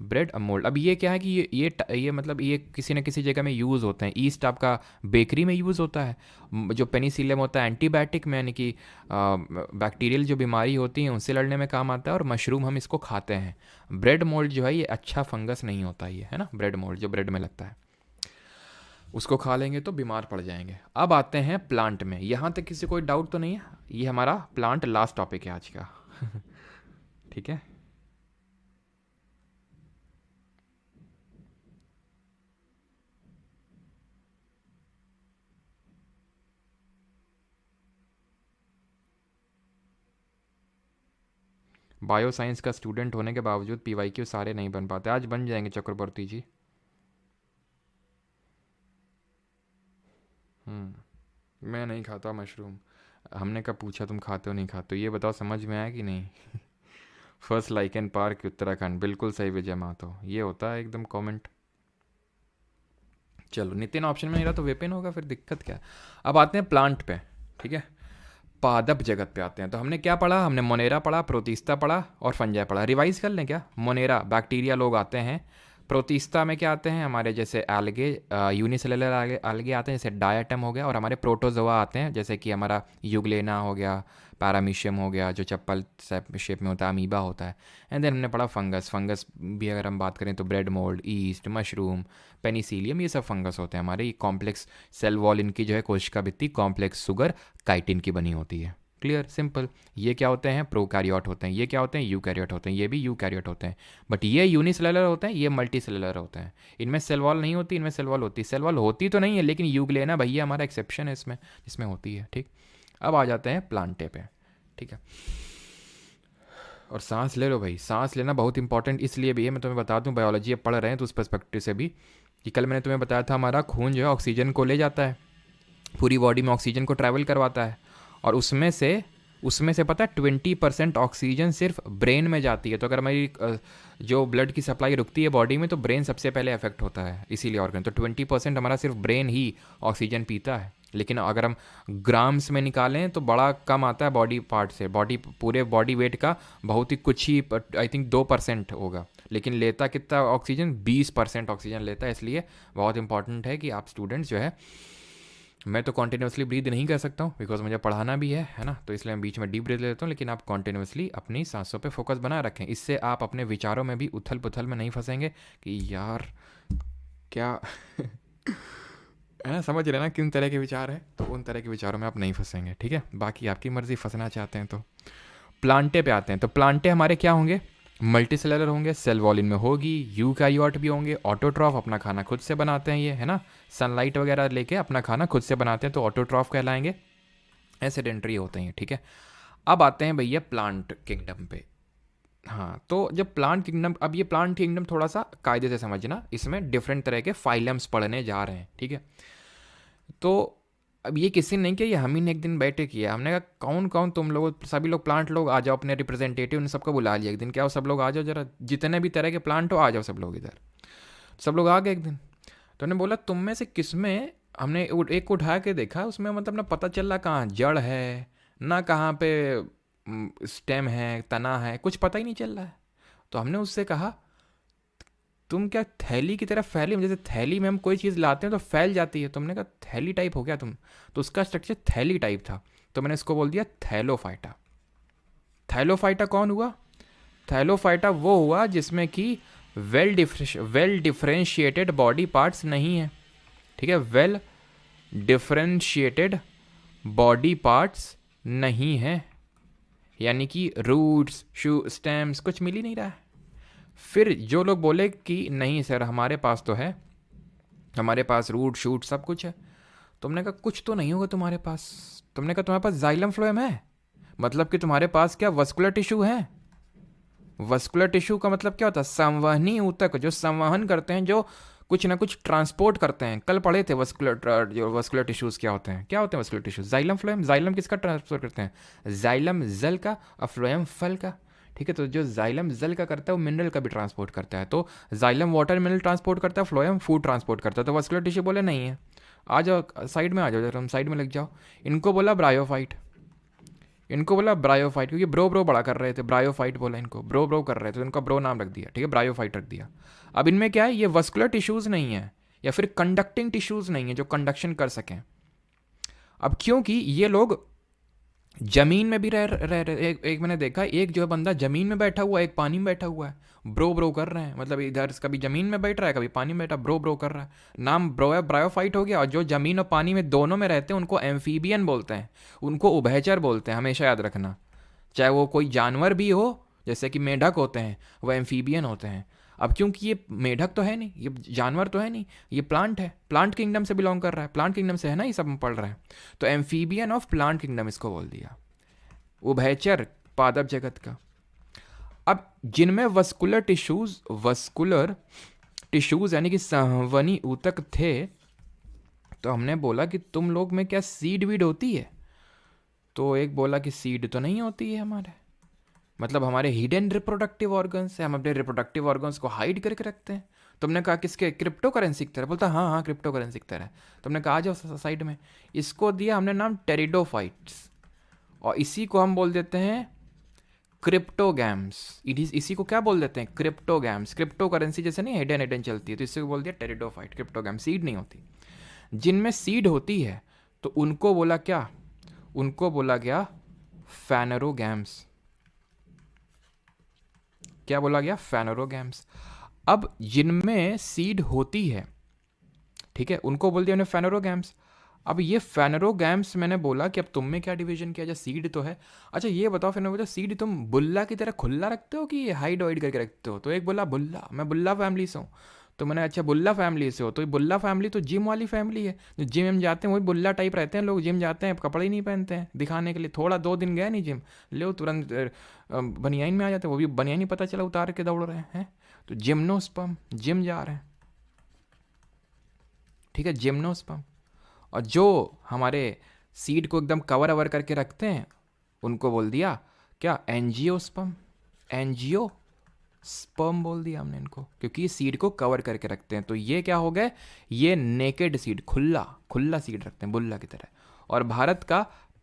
ब्रेड मोल्ड। अब ये क्या है कि ये मतलब ये किसी न किसी जगह में यूज़ होते हैं। ईस्ट आपका बेकरी में यूज़ होता है, जो पेनिसिलियम होता है एंटीबायोटिक में, यानी कि बैक्टीरियल जो बीमारी होती है उनसे लड़ने में काम आता है, और मशरूम हम इसको खाते हैं। ब्रेड मोल्ड जो है ये अच्छा फंगस नहीं होता, ये है ना, ब्रेड मोल्ड जो ब्रेड में लगता है, उसको खा लेंगे तो बीमार पड़ जाएंगे। अब आते हैं प्लांट में, यहाँ तक किसी कोई डाउट तो नहीं है, ये हमारा प्लांट लास्ट टॉपिक है आज का। ठीक है, बायो साइंस का स्टूडेंट होने के बावजूद पीवाईक्यू सारे नहीं बन पाते, आज बन जाएंगे चक्रवर्ती जी। मैं नहीं खाता मशरूम। हमने कब पूछा तुम खाते हो नहीं खाते हो, ये बताओ, समझ में आया कि नहीं। फर्स्ट लाइकन पार्क उत्तराखंड, बिल्कुल सही विजय मातो, ये होता है एकदम कमेंट। चलो, नितिन ऑप्शन में नहीं रहा तो विपिन होगा, फिर दिक्कत क्या है। अब आते हैं प्लांट पे। ठीक है, पादप जगत पे आते हैं। तो हमने क्या पढ़ा, हमने मोनेरा पढ़ा, प्रोटिस्टा पढ़ा और फंजाई पढ़ा। रिवाइज कर लें क्या, मोनेरा बैक्टीरिया लोग आते हैं, प्रोटिस्टा में क्या आते हैं हमारे जैसे एल्गे, यूनिसेलुलर एल्गे आते हैं, जैसे डायटम हो गया, और हमारे प्रोटोजोआ आते हैं, जैसे कि हमारा यूग्लेना हो गया, पैरामीशियम हो गया, जो चप्पल शेप में होता है, अमीबा होता है। एंड देन हमने पढ़ा फंगस, फंगस भी अगर हम बात करें तो bread mould, east, mushroom, Penicillium, ये सब फंगस होते हैं हमारे। ये कॉम्प्लेक्स सेल वॉल इनकी जो है, कोशिका भित्ति कॉम्प्लेक्स सुगर काइटिन की बनी होती है। Clear, simple. ये क्या होते हैं, प्रोकैरियोट होते हैं। ये क्या होते हैं, यूकैरियोट होते हैं। ये भी यूकैरियोट होते हैं, बट ये यूनिसेलुलर होते हैं, ये मल्टी सेलुलर होते हैं। इनमें सेल वॉल नहीं होती, इनमें सेल वॉल होती है। सेल वॉल होती तो नहीं है, लेकिन यूग्लेना भैया हमारा एक्सेप्शन है इसमें, इसमें होती है। ठीक, अब आ जाते हैं प्लांटे पे। ठीक है, और सांस ले लो भाई, सांस लेना बहुत इंपॉर्टेंट इसलिए भी है, मैं तुम्हें बता दूं, बायोलॉजी अब पढ़ रहे हैं तो उस पर्सपेक्टिव से भी, कि कल मैंने तुम्हें बताया था हमारा खून जो है ऑक्सीजन को ले जाता है, पूरी बॉडी में ऑक्सीजन को ट्रैवल करवाता है, और उसमें से पता है 20% ऑक्सीजन सिर्फ ब्रेन में जाती है। तो अगर हमारी जो ब्लड की सप्लाई रुकती है बॉडी में, तो ब्रेन सबसे पहले अफेक्ट होता है, इसीलिए ऑर्गन। तो 20% हमारा सिर्फ ब्रेन ही ऑक्सीजन पीता है। लेकिन अगर हम ग्राम्स में निकालें तो बड़ा कम आता है बॉडी पार्ट से, पूरे बॉडी वेट का बहुत ही कुछ ही, आई थिंक 2% होगा, लेकिन लेता कितना ऑक्सीजन, 20% ऑक्सीजन लेता है। इसलिए बहुत इंपॉर्टेंट है कि आप स्टूडेंट्स जो है, मैं तो कॉन्टिन्यूसली ब्रीद नहीं कर सकता हूँ बिकॉज मुझे पढ़ाना भी है ना, तो इसलिए मैं बीच में डीप ब्रीथ लेता हूँ, लेकिन आप कॉन्टिन्यूसली अपनी सांसों पे फोकस बनाए रखें। इससे आप अपने विचारों में भी उथल पुथल में नहीं फंसेंगे कि यार क्या है ना, समझ रहे ना किन तरह के विचार हैं, तो उन तरह के विचारों में आप नहीं फंसेंगे। ठीक है, बाकी आपकी मर्ज़ी, फंसना चाहते हैं तो। प्लांटे पे आते हैं, तो प्लांटे हमारे क्या होंगे, मल्टी सेलुलर होंगे, सेल वॉल इनमें होगी, यूकैरियोट भी होंगे, ऑटोट्रॉफ, अपना खाना खुद से बनाते हैं ये, है ना, सनलाइट वगैरह लेके अपना खाना खुद से बनाते हैं, तो ऑटोट्रॉफ कहलाएंगे। सेडेंटरी होते हैं, ठीक है। अब आते हैं भैया प्लांट किंगडम पे। हाँ, तो जब प्लांट किंगडम, अब ये प्लांट किंगडम थोड़ा सा कायदे से समझना, इसमें डिफरेंट तरह के फाइलम्स पढ़ने जा रहे हैं, ठीक है। तो अब ये किसी ने नहीं किया, ये हम ही ने एक दिन बैठे किया। हमने कहा कौन कौन तुम लोग, सभी लोग प्लांट लोग आ जाओ, अपने रिप्रेजेंटेटिव ने सबको बुला लिया एक दिन, क्या हो सब लोग आ जाओ जरा, जितने भी तरह के प्लांट हो आ जाओ सब लोग इधर। सब लोग आ गए एक दिन। तो उन्होंने बोला तुम में से किस में, हमने एक को उठा के देखा, उसमें मतलब ना पता चल रहा कहाँ जड़ है ना कहाँ पे स्टेम है, तना है, कुछ पता ही नहीं चल रहा है। तो हमने उससे कहा तुम क्या थैली की तरह फैली, जैसे थैली में हम कोई चीज़ लाते हैं तो फैल जाती है, तुमने कहा थैली टाइप हो गया तुम। तो उसका स्ट्रक्चर थैली टाइप था, तो मैंने इसको बोल दिया थैलोफाइटा। थैलोफाइटा कौन हुआ? थैलोफाइटा वो हुआ जिसमें कि वेल डिफरेंशिएटेड बॉडी पार्ट्स नहीं है, ठीक है। वेल डिफरेंशिएटेड बॉडी पार्ट्स नहीं है, यानी कि रूट्स शू स्टेम्स कुछ मिल ही नहीं रहा है। फिर जो लोग बोले कि नहीं सर हमारे पास तो है, हमारे पास रूट शूट सब कुछ है, तुमने कहा कुछ तो नहीं होगा तुम्हारे पास। तुमने कहा तुम्हारे पास जाइलम फ्लोएम है, मतलब कि तुम्हारे पास क्या वस्कुलर टिश्यू है। वस्कुलर टिश्यू का मतलब क्या होता है? संवहनी ऊतक, जो संवहन करते हैं, जो कुछ ना कुछ ट्रांसपोर्ट करते हैं। कल पढ़े थे जो वस्कुलर टिश्यूज क्या होते हैं, क्या होते हैं vascular tissues? Xylem phloem. Xylem किसका ट्रांसपोर्ट करते हैं? जाइलम जल का और फ्लोएम फल का, ठीक है। तो जो जाइलम जल का करता है वो मिनरल का भी ट्रांसपोर्ट करता है। तो जाइलम वाटर मिनरल ट्रांसपोर्ट करता है, फ्लोएम फूड ट्रांसपोर्ट करता है। तो वस्कुलर टिश्यू बोले नहीं है, आ जाओ साइड में, आ जाओ जरा, हम साइड में लग जाओ। इनको बोला ब्रायोफाइट, इनको बोला ब्रायोफाइट, क्योंकि ब्रो ब्रो बड़ा कर रहे थे, ब्रायोफाइट बोला इनको, ब्रो ब्रो कर रहे थे तो इनका ब्रो नाम रख दिया, ठीक है, ब्रायोफाइट रख दिया। अब इनमें क्या है, ये वस्कुलर टिश्यूज नहीं है या फिर कंडक्टिंग टिश्यूज नहीं है जो कंडक्शन कर सकें। अब क्योंकि ये लोग जमीन में भी रह एक मैंने देखा, एक जो है बंदा जमीन में बैठा हुआ है, एक पानी में बैठा हुआ है, ब्रो ब्रो कर रहे हैं, मतलब इधर कभी जमीन में बैठ रहा है कभी पानी में बैठा, ब्रो ब्रो कर रहा है। नाम ब्रो ब्रायोफाइट हो गया। और जो जमीन और पानी में दोनों में रहते हैं उनको एम्फीबियन बोलते हैं, उनको उभयचर बोलते हैं, हमेशा याद रखना। चाहे वो कोई जानवर भी हो, जैसे कि मेढक होते हैं, वो एम्फीबियन होते हैं। अब क्योंकि ये मेढक तो है नहीं, ये जानवर तो है नहीं, ये प्लांट है, प्लांट किंगडम से बिलोंग कर रहा है, प्लांट किंगडम से है ना, ये सब हम पढ़ रहे हैं। तो एम्फीबियन ऑफ प्लांट किंगडम इसको बोल दिया, उभयचर पादप जगत का। अब जिनमें वस्कुलर टिश्यूज यानी कि संवहनी ऊतक थे, तो हमने बोला कि तुम लोग में क्या सीड वीड होती है? तो एक बोला कि सीड तो नहीं होती है हमारे, मतलब हमारे हिडन रिप्रोडक्टिव ऑर्गन्स है, हम अपने रिप्रोडक्टिव ऑर्गन्स को हाइड करके रखते हैं। तुमने कहा किसके? क्रिप्टो करेंसी की तरह। बोलता हाँ हाँ क्रिप्टो करेंसी की तरह। तुमने कहा आ जाओ साइड में। इसको दिया हमने नाम टेरिडोफाइट्स, और इसी को हम बोल देते हैं क्रिप्टोगैम्स। इसी को क्या बोल देते हैं? क्रिप्टोगैम्स। क्रिप्टो करेंसी जैसे नहीं हिडन हिडन चलती है, तो इससे बोल दिया टेरिडोफाइट, क्रिप्टोगैम। सीड नहीं होती। जिनमें सीड होती है तो उनको बोला क्या? उनको बोला गया फैनरोगैम्स। क्या बोला गया? फैनरोगैम्स। अब जिनमें सीड होती है, ठीक है, उनको बोल दिया हमने फैनरोगैम्स। अब ये फैनरोगैम्स मैंने बोला कि अब तुम में क्या डिवीजन किया जाए, सीड तो है। अच्छा ये बताओ, फिर मैं बोला सीड तुम बुल्ला की तरह खुला रखते हो कि हाइड वाइड करके रखते हो? तो एक बोला बुल्ला, मैं बुल्ला फैमिली से हूँ। तो मैंने अच्छा बुल्ला फैमिली से हो, तो ये बुल्ला फैमिली तो जिम वाली फैमिली है, जो जिम में जाते हैं वही बुल्ला टाइप रहते हैं लोग। जिम जाते हैं कपड़े ही नहीं पहनते हैं दिखाने के लिए, थोड़ा 2 दिन गए नहीं जिम, ले तुरंत बनियाइन में आ जाते हैं, वो भी बनियाइन ही पता चला उतार के दौड़ रहे हैं। तो जिम्नोस्पर्म, जिम जा रहे हैं, ठीक है, जिम्नोस्पर्म। और जो हमारे सीड को एकदम कवर अवर करके रखते हैं उनको बोल दिया क्या? एंजियोस्पर्म। एंजियो स्पर्म बोल दिया हमने इनको, क्योंकि सीड को कवर करके रखते हैं। तो ये क्या हो गए? ये नेकेड सीड, खुला खुला सीड रखते हैं बुल्ला की तरह। और भारत का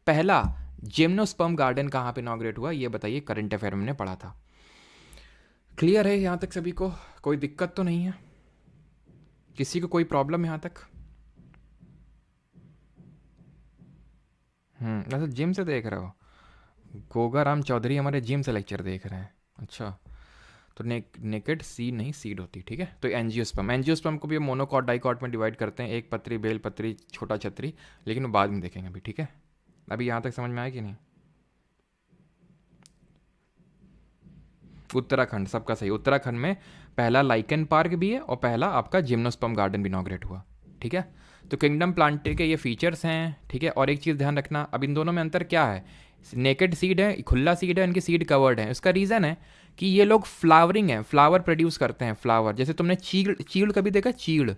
पहला जिम्नोस्पर्म गार्डन कहाँ पे इनॉग्रेट हुआ, ये बताइए, करंट अफेयर में पढ़ा था। क्लियर है यहाँ तक सभी को? कोई दिक्कत तो नहीं है? किसी को कोई प्रॉब्लम यहाँ तक? अच्छा जिम से देख रहे हो? गोगा राम चौधरी हमारे जिम से लेक्चर देख रहे हैं, अच्छा। तो नेकेड सीड नहीं, सीड होती, ठीक है। तो एंजियोस्पर्म, एंजियोस्पर्म को भी मोनोकॉट डाइकॉट में डिवाइड करते हैं, एक पत्री, बेल पत्री, छोटा छतरी, लेकिन वो बाद में देखेंगे अभी, ठीक है। अभी यहाँ तक समझ में आया कि नहीं? उत्तराखंड सबका सही। उत्तराखंड में पहला लाइकन पार्क भी है और पहला आपका जिम्नोस्पर्म गार्डन भी इनॉग्रेट हुआ, ठीक है। तो किंगडम प्लांट के ये फीचर्स हैं, ठीक है। और एक चीज़ ध्यान रखना, अब इन दोनों में अंतर क्या है, नेकेड सीड है, खुला सीड है, इनकी सीड कवर्ड है। इसका रीज़न है कि ये लोग फ्लावरिंग है, फ्लावर प्रोड्यूस करते हैं, फ्लावर। जैसे तुमने चीड़ चीड़ कभी देखा, चीड़,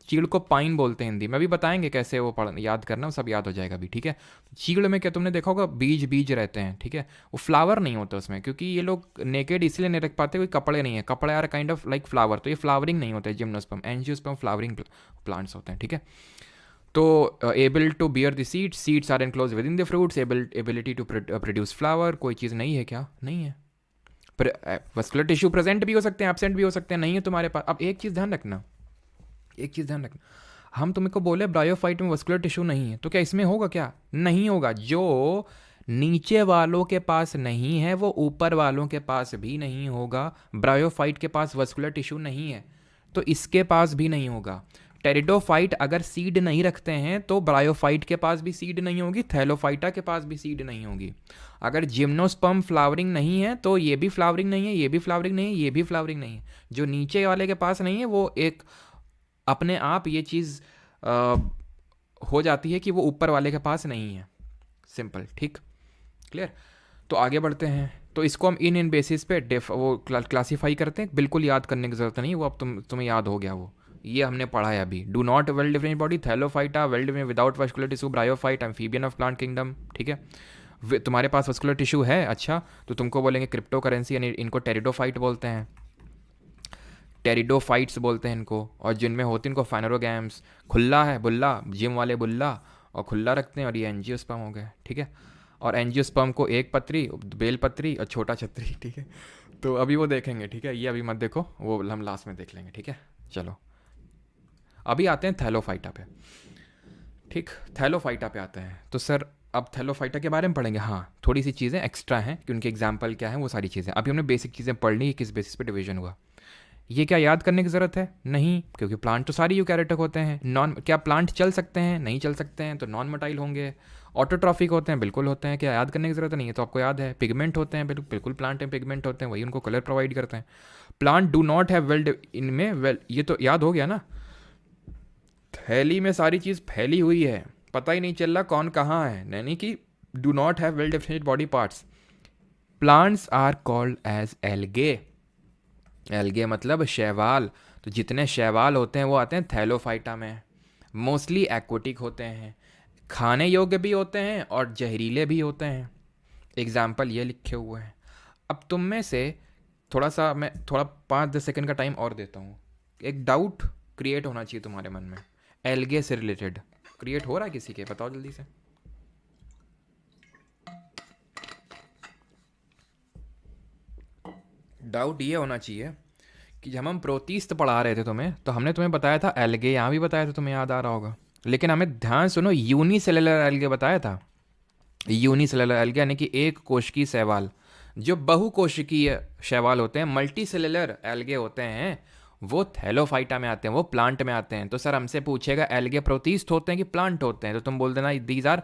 चीड़ को पाइन बोलते हैं हिंदी में, भी बताएंगे कैसे वो पढ़ याद करना, वो सब याद हो जाएगा अभी, ठीक है। चीड़ में क्या तुमने देखा होगा, बीज बीज रहते हैं, ठीक है। वो फ्लावर नहीं होता उसमें, क्योंकि ये लोग नेकेड इसलिए नहीं रख पाते, कोई कपड़े नहीं है, कपड़े are kind of like flower, तो ये फ्लावरिंग नहीं होते। जिम्नोस्पर्म, एंजियोस्पर्म फ्लावरिंग प्लांट्स होते हैं, ठीक है। तो able to bear the seeds, seeds are enclose within the fruits, ability to produce flower, कोई चीज़ नहीं है क्या, नहीं है। पर वस्कुलर टिश्यू प्रेजेंट भी हो सकते हैं, एब्सेंट भी हो सकते हैं, नहीं है तुम्हारे पास। अब एक चीज़ ध्यान रखना, एक चीज़ ध्यान रखना, हम तुमको बोले ब्रायोफाइट में वस्कुलर टिश्यू नहीं है, तो क्या इसमें होगा, क्या नहीं होगा। जो नीचे वालों के पास नहीं है वो ऊपर वालों के पास भी नहीं होगा। ब्रायोफाइट के पास वस्कुलर टिश्यू नहीं है तो इसके पास भी नहीं होगा। टेरिडोफाइट अगर सीड नहीं रखते हैं तो ब्रायोफाइट के पास भी सीड नहीं होगी, थैलोफाइटा के पास भी सीड नहीं होगी। अगर जिम्नोस्पर्म फ्लावरिंग नहीं है तो ये भी फ्लावरिंग नहीं है, ये भी फ्लावरिंग नहीं है, ये भी फ्लावरिंग नहीं है। जो नीचे वाले के पास नहीं है वो एक अपने आप ये चीज़ हो जाती है कि वो ऊपर वाले के पास नहीं है, सिंपल, ठीक, क्लियर। तो आगे बढ़ते हैं। तो इसको हम इन बेसिस पे वो क्लासीफाई करते हैं, बिल्कुल याद करने की ज़रूरत नहीं, वो अब तुम्हें याद हो गया, वो ये हमने पढ़ा है अभी। Do not well different body, Thallophyta, well different without vascular tissue, bryophyte, amphibian of plant kingdom, ठीक है। तुम्हारे पास वस्कुलर टिश्यू है, अच्छा, तो तुमको बोलेंगे क्रिप्टो करेंसी, यानी इनको टेरिडोफाइट बोलते हैं, टेरिडोफाइट्स बोलते हैं इनको। और जिनमें होती हैं इनको फाइनरोगैम्स, खुला है बुल्ला, जिम वाले बुल्ला और खुला रखते हैं, और ये एंजियोस्पर्म हो गया, ठीक है। और एंजियोस्पर्म को एक पत्री, बेल पत्री और छोटा छतरी, ठीक है। तो अभी वो देखेंगे, ठीक है, ये अभी मत देखो, वो हम लास्ट में देख लेंगे, ठीक है। चलो अभी आते हैं थैलोफाइटा पे, ठीक, थैलोफाइटा पे आते हैं। तो सर अब थैलोफाइटा के बारे में पढ़ेंगे, हाँ थोड़ी सी चीज़ें एक्स्ट्रा हैं कि उनके एग्जाम्पल क्या हैं, वो सारी चीज़ें अभी हमने बेसिक चीज़ें पढ़ ली, किस बेसिस पे डिवीजन हुआ। ये क्या याद करने की ज़रूरत है, नहीं, क्योंकि प्लांट तो सारी यूकैरियोटिक होते हैं। नॉन, क्या प्लांट चल सकते हैं, नहीं चल सकते हैं, तो नॉन मोटाइल होंगे। ऑटोट्रॉफिक होते हैं, बिल्कुल होते हैं, क्या याद करने की ज़रूरत नहीं है, तो आपको याद है। पिगमेंट होते हैं, बिल्कुल प्लांट में पिगमेंट होते हैं, वही उनको कलर प्रोवाइड करते हैं। Plant do not have well, इनमें वेल, ये तो याद हो गया ना, थैली में सारी चीज़ फैली हुई है, पता ही नहीं चल रहा कौन कहाँ है, यानी कि do not have well defined body parts. Plants are called as algae, algae मतलब शैवाल। तो जितने शैवाल होते हैं वो आते हैं थैलोफाइटा में। मोस्टली एक्वेटिक होते हैं, खाने योग्य भी होते हैं और जहरीले भी होते हैं। एग्जाम्पल ये लिखे हुए हैं। अब तुम में से थोड़ा सा, मैं थोड़ा 5-10 सेकंड का टाइम और देता हूँ। एक डाउट क्रिएट होना चाहिए तुम्हारे मन में, एल्गे से रिलेटेड। क्रिएट हो रहा है किसी के, बताओ जल्दी से। डाउट ये होना चाहिए कि जब हम प्रोतीस्त पढ़ा रहे थे तुम्हें, तो हमने तुम्हें बताया था एल्गे, यहाँ भी बताया था, तुम्हें याद आ रहा होगा। लेकिन हमें ध्यान सुनो, यूनिसेलुलर एल्गे बताया था। यूनिसेलुलर एल्गे यानी कि एक कोशिकीय शैवाल। जो बहुकोशिकीय शैवाल होते हैं, मल्टी सेलुलर एल्गे होते हैं, वो थैलोफाइटा में आते हैं, वो प्लांट में आते हैं। तो सर हमसे पूछेगा एल्गे प्रोतीस्त होते हैं कि प्लांट होते हैं, तो तुम बोल देना दीज आर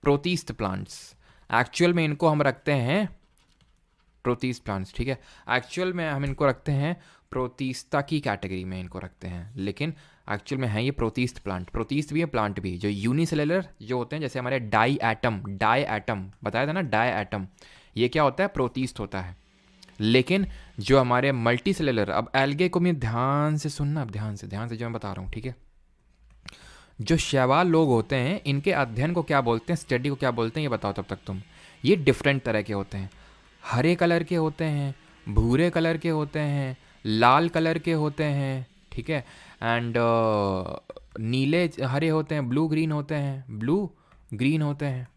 प्रोतीस्त प्लांट्स। एक्चुअल में इनको हम रखते हैं प्रोतीस्त प्लांट्स, ठीक है। एक्चुअल में हम इनको रखते हैं प्रोतीस्ता की कैटेगरी में, इनको रखते हैं, लेकिन एक्चुअल में है ये प्रोतीस्त प्लांट। प्रोतीस्त भी है, प्लांट भी। जो यूनिसेलुलर जो होते हैं, जैसे हमारे डाई एटम बताया था ना, डाई एटम, ये क्या होता है, प्रोतीस्त होता है। लेकिन जो हमारे मल्टी सेलुलर, अब एल्गे को मैं ध्यान से सुनना, अब ध्यान से जो मैं बता रहा हूँ, ठीक है। जो शैवाल लोग होते हैं, इनके अध्ययन को क्या बोलते हैं, स्टडी को क्या बोलते हैं, ये बताओ तब तक तुम। ये डिफरेंट तरह के होते हैं, हरे कलर के होते हैं, भूरे कलर के होते हैं, लाल कलर के होते हैं, ठीक है। एंड नीले हरे होते हैं, ब्लू ग्रीन होते हैं, ब्लू ग्रीन होते हैं।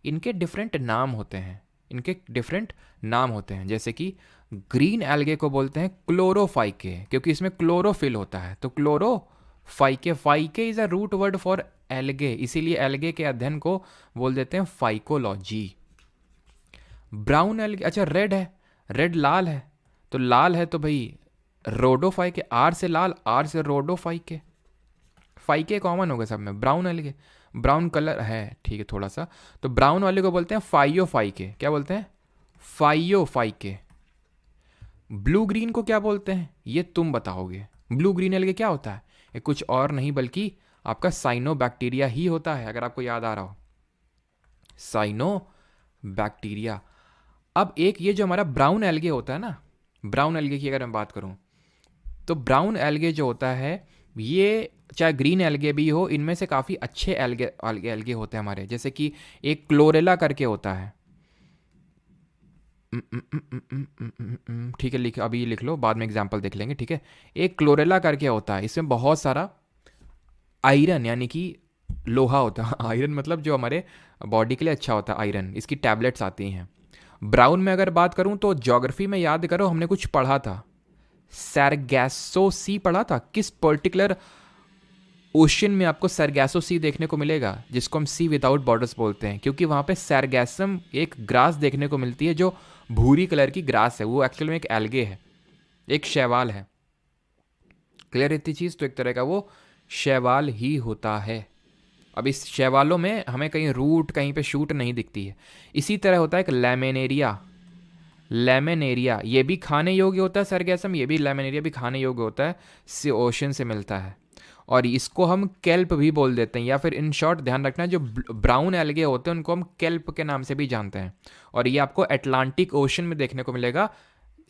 इनके डिफरेंट नाम होते हैं, इनके डिफरेंट नाम होते हैं। जैसे कि ग्रीन एल्गे को बोलते हैं क्लोरोफाइके, क्योंकि इसमें क्लोरोफिल होता है। तो chlorophyceae, phyceae is a root word for algae, इसीलिए एल्गे के अध्ययन को बोल देते हैं फाइकोलॉजी। ब्राउन एल्गे, अच्छा रेड है, रेड लाल है, तो लाल है तो भाई रोडोफाइके, आर से लाल, आर से रोडोफाइके, फाइके कॉमन होगा सब में। ब्राउन एल्गे, ब्राउन कलर है, ठीक है थोड़ा सा, तो ब्राउन वाले को बोलते हैं फाइयोफाइके। क्या बोलते हैं, फाइयोफाइके। ब्लू ग्रीन को क्या बोलते हैं, ये तुम बताओगे। ब्लू ग्रीन एल्गे क्या होता है, ये कुछ और नहीं बल्कि आपका साइनोबैक्टीरिया ही होता है, अगर आपको याद आ रहा हो, साइनोबैक्टीरिया। अब एक ये जो हमारा ब्राउन एल्गे होता है ना, ब्राउन एल्गे की अगर मैं बात करूं, तो ब्राउन एल्गे जो होता है, ये चाहे ग्रीन एल्गे भी हो, इनमें से काफ़ी अच्छे एल्गे एल्गे होते हैं हमारे, जैसे कि एक क्लोरेला करके होता है। ठीक है, लिख अभी लिख लो, बाद में एग्जाम्पल देख लेंगे, ठीक है। एक क्लोरेला करके होता है, इसमें बहुत सारा आयरन यानी कि लोहा होता है। आयरन मतलब जो हमारे बॉडी के लिए अच्छा होता है, आयरन, इसकी टैबलेट्स आती हैं। ब्राउन में अगर बात करूं तो ज्योग्राफी में याद करो, हमने कुछ पढ़ा था, सैरगैसो सी पढ़ा था। किस पर्टिकुलर ओशन में आपको सैरगैसो सी देखने को मिलेगा, जिसको हम सी विदाउट बॉर्डर्स बोलते हैं, क्योंकि वहाँ पे सैरगैसम एक ग्रास देखने को मिलती है जो भूरी कलर की ग्रास है, वो एक्चुअल में एक एल्गे है, एक शैवाल है। क्लियर इतनी चीज़, तो एक तरह का वो शैवाल ही होता है। अब इस शैवालों में हमें कहीं रूट, कहीं पे शूट नहीं दिखती है। इसी तरह होता है एक लैमिनेरिया, लैमिनेरिया ये भी खाने योग्य होता है सरगैसम, ये भी लैमिनेरिया भी खाने योग्य होता है, से ओशन से मिलता है, और इसको हम केल्प भी बोल देते हैं, या फिर इन शॉर्ट ध्यान रखना जो ब्राउन एल्गे होते हैं उनको हम केल्प के नाम से भी जानते हैं, और ये आपको अटलांटिक ओशन में देखने को मिलेगा,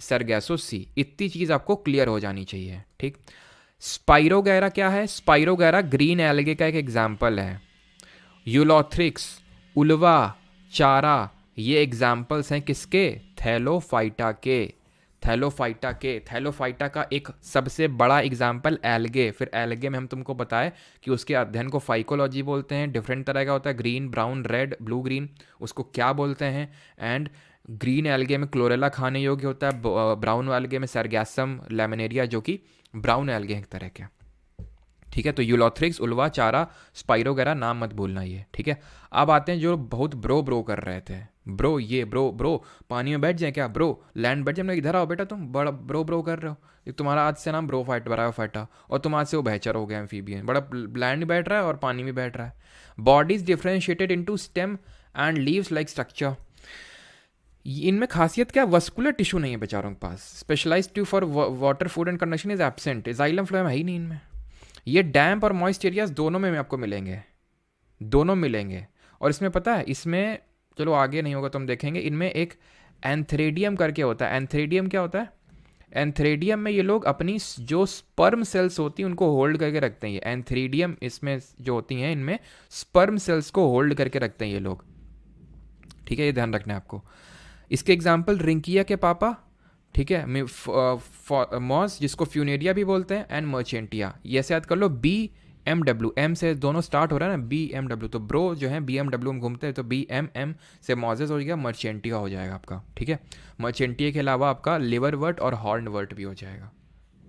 सरगैसो सी। इतनी चीज़ आपको क्लियर हो जानी चाहिए, ठीक। स्पाइरोगैरा क्या है? स्पाइरोगैरा ग्रीन एल्गे का एक एग्जाम्पल है। यूलोथ्रिक्स, उल्वा, चारा, ये एग्जाम्पल्स हैं किसके? थैलोफाइटा के। थैलोफाइटा के, थैलोफाइटा का एक सबसे बड़ा एग्जाम्पल एल्गे। फिर एल्गे में हम तुमको बताए कि उसके अध्ययन को फाइकोलॉजी बोलते हैं, डिफरेंट तरह का होता है, green, brown, red, blue, green, उसको क्या बोलते हैं। एंड ग्रीन एल्गे में क्लोरेला खाने योग्य होता है, ब्राउन एल्गे में सरगैसम, लैमिनेरिया, जो कि ब्राउन एल्गे एक तरह के, ठीक है। तो यूलोथ्रिक्स, उल्वा, चारा, स्पाइरोगैरा, नाम मत भूलना ये, ठीक है। अब आते हैं जो बहुत ब्रो ब्रो कर रहे थे, ब्रो ये ब्रो ब्रो, पानी में बैठ जाए क्या ब्रो, लैंड बैठ जाए, मतलब इधर आओ बेटा, तुम बड़ा ब्रो ब्रो कर रहे हो, एक तुम्हारा आज से नाम ब्रो फाइट ब्रायोफाइटा, और तुम आज से वो भैचर हो गया एम्फीबियन, बड़ा लैंड बैठ रहा है और पानी में बैठ रहा है। Bodies differentiated into stem and leaves like structure. इनमें खासियत क्या? वस्कुलर टिश्यू नहीं है बेचारों के पास, specialised tube for water, food and conduction is absent, xylem phloem है ही नहीं इनमें। ये डैम्प और मॉइस्ट एरियाज दोनों में आपको मिलेंगे, दोनों मिलेंगे। और इसमें पता है, इसमें चलो आगे नहीं होगा तो हम देखेंगे, इनमें एक एंथ्रेडियम करके होता है। एंथ्रेडियम क्या होता है? एंथ्रेडियम में ये लोग अपनी जो स्पर्म सेल्स होती हैं उनको होल्ड करके रखते हैं। ये एंथ्रेडियम इसमें जो होती हैं, इनमें स्पर्म सेल्स को होल्ड करके रखते हैं ये लोग, ठीक है, ये ध्यान रखना है आपको। इसके एग्जाम्पल रिंकिया के पापा, ठीक है, मॉस जिसको फ्यूनेरिया भी बोलते हैं, एंड मर्चेंटिया, ये ऐसे याद कर लो। बी एम डब्ल्यू, एम से दोनों स्टार्ट हो रहा है ना, बी एम डब्ल्यू, तो ब्रो जो है बी एम डब्ल्यू में घूमते हैं, तो बी एम एम से मॉजेस हो जाएगा, मर्चेंटिया हो जाएगा आपका, ठीक है। मर्चेंटिया के अलावा आपका लिवर वर्ट और हॉर्न वर्ट भी हो जाएगा,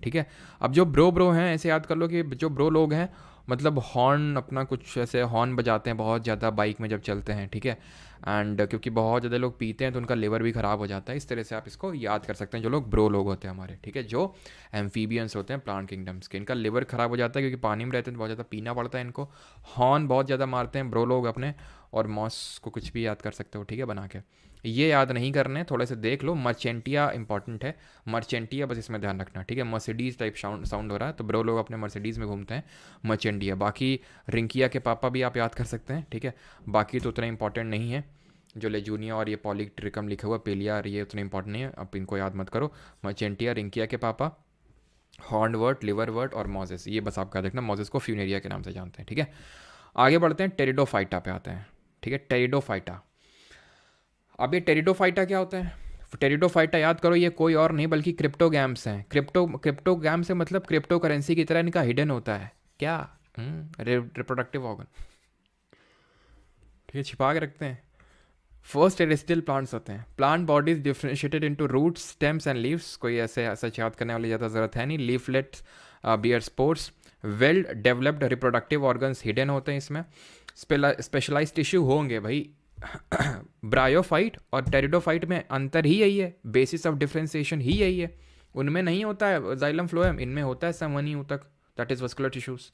ठीक है। अब जो ब्रो ब्रो हैं, ऐसे याद कर लो कि जो ब्रो लोग हैं, मतलब हॉर्न अपना कुछ ऐसे हॉर्न बजाते हैं बहुत ज़्यादा बाइक में जब चलते हैं, ठीक है। एंड क्योंकि बहुत ज़्यादा लोग पीते हैं तो उनका लिवर भी ख़राब हो जाता है, इस तरह से आप इसको याद कर सकते हैं, जो लोग ब्रो लोग होते हैं हमारे, ठीक है, जो एम्फीबियंस होते हैं प्लांट किंगडम्स के, इनका लिवर ख़राब हो जाता है क्योंकि पानी में रहते हैं तो बहुत ज़्यादा पीना पड़ता है इनको। हॉर्न बहुत ज़्यादा मारते हैं ब्रो लोग अपने, और मॉस को कुछ भी याद कर सकते हो, ठीक है, बना के। ये याद नहीं करने, थोड़े से देख लो। मर्चेंटिया इंपॉर्टेंट है, मर्चेंटिया बस इसमें ध्यान रखना, ठीक है। मर्सिडीज़ टाइप साउंड हो रहा है, तो ब्रो लोग अपने मर्सिडीज़ में घूमते हैं, मर्चेंटिया। बाकी रिंकिया के पापा भी आप याद कर सकते हैं, ठीक है। बाकी तो उतना इंपॉर्टेंट नहीं है, जो लेजूनिया और ये पॉलीट्रिकम लिखा हुआ पेलिया, ये उतना इंपॉर्टेंट नहीं है, अब इनको याद मत करो। मर्चेंटिया, रिंकिया के पापा, हॉर्नवर्ट, लिवरवर्ट और मॉजेस, ये बस आप याद रखना। मॉजेस को फ्यूनेरिया के नाम से जानते हैं, ठीक है। आगे बढ़ते हैं, टेरिडोफाइटा पे आते हैं, ठीक है। टेरिडोफाइटा, अब ये टेरिडोफाइटा क्या होता है? टेरिडोफाइटा याद करो, ये कोई और नहीं बल्कि क्रिप्टोगैम्स हैं। क्रिप्टोगैम से मतलब क्रिप्टो करेंसी की तरह इनका हिडन होता है क्या, रिप्रोडक्टिव ऑर्गन, ठीक है, छिपा के रखते हैं। फर्स्ट टेरेस्ट्रियल प्लांट्स होते हैं। Plant bodies differentiated into roots, stems and leaves, कोई ऐसे सच याद करने वाली ज़्यादा ज़रूरत है नहीं। Leaflets, bear sports, well developed reproductive organs hidden होते हैं इसमें। स्पेशलाइज टिश्यू होंगे भाई। ब्रायोफाइट और टेरिडोफाइट में अंतर ही यही है, बेसिस ऑफ डिफ्रेंसिएशन ही यही है। उनमें नहीं होता है जाइलम फ्लोएम, इनमें होता है समवनी ऊतक, दैट इज वस्कुलर टिश्यूज,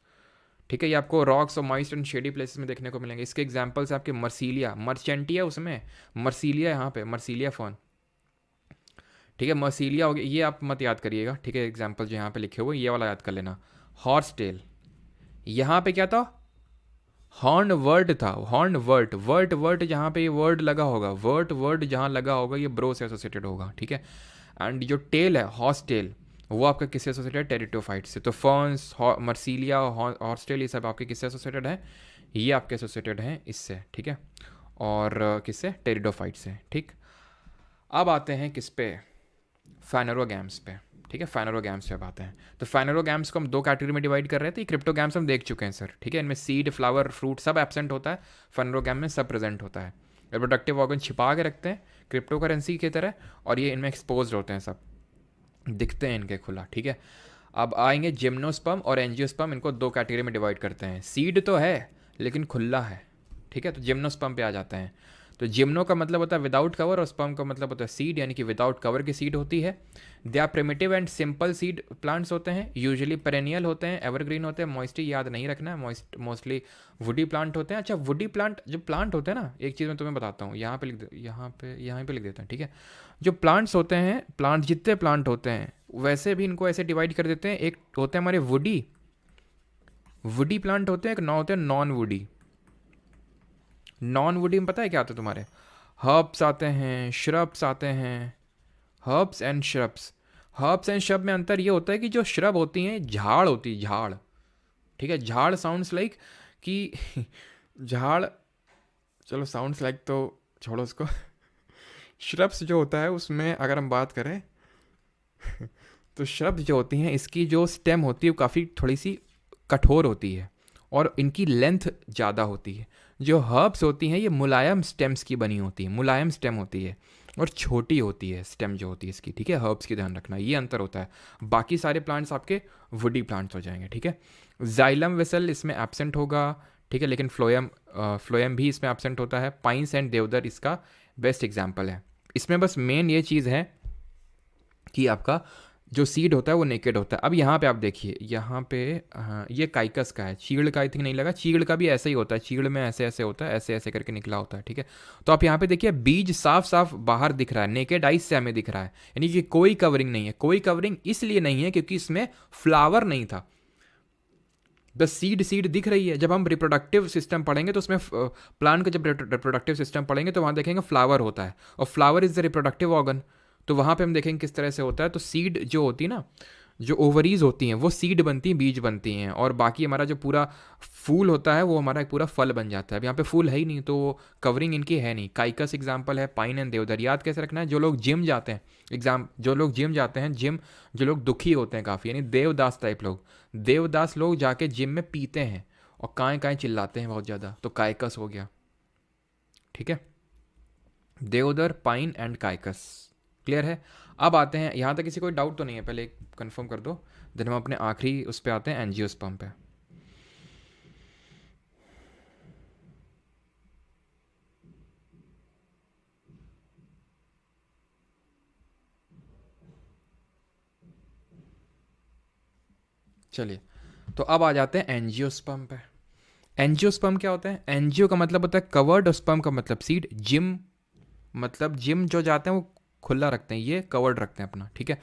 ठीक है। ये आपको रॉक्स और मॉइस्ट एंड शेडी प्लेसेस में देखने को मिलेंगे। इसके एग्जांपल्स आपके मर्सीलिया, मर्चेंटिया उसमें, मर्सीलिया यहाँ पे, मर्सीलिया फॉन, ठीक है, मर्सीलिया हो गया, ये आप मत याद करिएगा, ठीक है। एग्जाम्पल जो यहाँ पे लिखे हुए ये वाला याद कर लेना। हॉर्स टेल, यहाँ पे क्या था, हॉर्न वर्ड था, हॉर्न वर्ड, वर्ट वर्ट जहाँ पे ये वर्ड लगा होगा, वर्ट वर्ड जहाँ लगा होगा ये ब्रो से एसोसिएटेड होगा, ठीक है। एंड जो टेल है, हॉर्स टेल, वो आपका किससे एसोसिएटेड है, टेरिटोफाइट से। तो फर्न्स, मर्सीलिया, हॉर्स टेल, ये सब आपके किससे एसोसिएटेड है, ये आपके एसोसिएटेड हैं इससे, ठीक है। और किससे, टेरिडोफाइट से, ठीक। अब आते हैं किस पे, फाइनरोगैम्स पे, ठीक है। फाइनरोगैम्स पे अब आते हैं। तो फाइनरोगैम्स को हम दो कैटेगरी में डिवाइड कर रहे थे। क्रिप्टोगैम्स हम देख चुके हैं सर, ठीक है। इनमें सीड, फ्लावर, फ्रूट सब एब्सेंट होता है, फाइनरोगैम में सब प्रेजेंट होता है। रिप्रोडक्टिव ऑर्गन छिपा के रखते हैं क्रिप्टो करेंसी की तरह, और ये इनमें एक्सपोज होते हैं, सब दिखते हैं इनके खुला, ठीक है। अब आएंगे जिम्नोस्पर्म और एंजियोस्पर्म, इनको दो कैटेगरी में डिवाइड करते हैं। सीड तो है लेकिन खुला है, ठीक है। तो जिम्नोस्पर्म पे आ जाते हैं। तो जिम्नो का मतलब होता है विदाउट कवर, और स्पर्म का मतलब होता है सीड, यानी कि विदाउट कवर की सीड होती है। They are primitive and simple seed plants होते हैं, यूजुअली पेरेनियल होते हैं, एवरग्रीन होते हैं। मॉइस्टी याद नहीं रखना है, मोस्टली वुडी प्लांट होते हैं। अच्छा, वुडी प्लांट जो प्लांट होते हैं ना, एक चीज़ मैं तुम्हें बताता हूँ, यहाँ पे लिख दे, यहाँ पे लिख देता हूँ, ठीक है। जो प्लांट्स होते हैं, प्लांट जितने प्लांट होते हैं वैसे भी इनको ऐसे डिवाइड कर देते हैं। एक होते हैं हमारे वुडी, वुडी प्लांट होते हैं, एक नौ होते हैं नॉन वुडी। नॉन वुडी में पता है क्या आता है तुम्हारे, हर्ब्स आते हैं, श्रब्स आते हैं, herbs and shrubs. Herbs and shrub में अंतर ये होता है कि जो श्रब होती हैं झाड़ होती है, झाड़, ठीक है। झाड़ साउंड्स लाइक कि झाड़, चलो साउंड्स लाइक तो छोड़ो उसको। श्रब्स जो होता है उसमें अगर हम बात करें तो श्रब्स जो होती हैं, इसकी जो स्टेम होती है वो काफ़ी थोड़ी सी कठोर होती है और इनकी लेंथ ज़्यादा होती है। जो हर्ब्स होती हैं ये मुलायम स्टेम्स की बनी होती है, मुलायम स्टेम होती है और छोटी होती है स्टेम जो होती है इसकी, ठीक है। हर्ब्स की ध्यान रखना, ये अंतर होता है। बाकी सारे प्लांट्स आपके वुडी प्लांट्स हो जाएंगे, ठीक है। जाइलम वेसल इसमें एब्सेंट होगा, ठीक है, लेकिन फ्लोएम, फ्लोएम भी इसमें एब्सेंट होता है। पाइन्स एंड देवदर इसका बेस्ट एग्जाम्पल है। इसमें बस मेन ये चीज़ है कि आपका जो सीड होता है वो नेकेड होता है। अब यहाँ पे आप देखिए, यहाँ पे हाँ, ये काइकस का है, चीड़ का आई थिंक नहीं लगा। चीड़ का भी ऐसा ही होता है, चीड़ में ऐसे ऐसे होता है, ऐसे ऐसे करके निकला होता है, ठीक है। तो आप यहाँ पे देखिए बीज साफ साफ बाहर दिख रहा है, नेकेड आइज से हमें दिख रहा है, यानी कि कोई कवरिंग नहीं है। कोई कवरिंग इसलिए नहीं है क्योंकि इसमें फ्लावर नहीं था। द सीड, सीड दिख रही है। जब हम रिप्रोडक्टिव सिस्टम पढ़ेंगे तो उसमें प्लांट का जब रिप्रोडक्टिव सिस्टम पढ़ेंगे तो वहाँ देखेंगे फ्लावर होता है, और flower is the reproductive organ. तो वहाँ पे हम देखेंगे किस तरह से होता है। तो सीड जो होती है ना, जो ओवरीज होती हैं वो सीड बनती हैं, बीज बनती हैं, और बाकी हमारा जो पूरा फूल होता है वो हमारा एक पूरा फल बन जाता है। अब यहाँ पे फूल है ही नहीं तो कवरिंग इनकी है नहीं। काइकस एग्जाम्पल है, पाइन एंड देवदार। याद कैसे रखना है, जो लोग जिम जाते हैं, जो लोग जिम जाते हैं, जिम जो लोग दुखी होते हैं काफ़ी, यानी देवदास टाइप लोग, देवदास लोग जाके जिम में पीते हैं और काएँ काएँ चिल्लाते हैं बहुत ज़्यादा, तो काइकस हो गया, ठीक है। देवदार, पाइन एंड काइकस, क्लियर है। अब आते हैं, यहाँ तक किसी कोई डाउट तो नहीं है, पहले कंफर्म कर दो, देन हम अपने आखिरी उस पे आते हैं, एंजियोस्पर्म पे। चलिए, तो अब आ जाते हैं एंजियोस्पर्म पे। एंजियोस्पर्म क्या होता है, एंजियो का मतलब होता है कवर्ड और स्पर्म का मतलब सीड। जिम मतलब जिम जो जाते हैं वो खुला रखते हैं, ये कवर्ड रखते हैं अपना, ठीक है।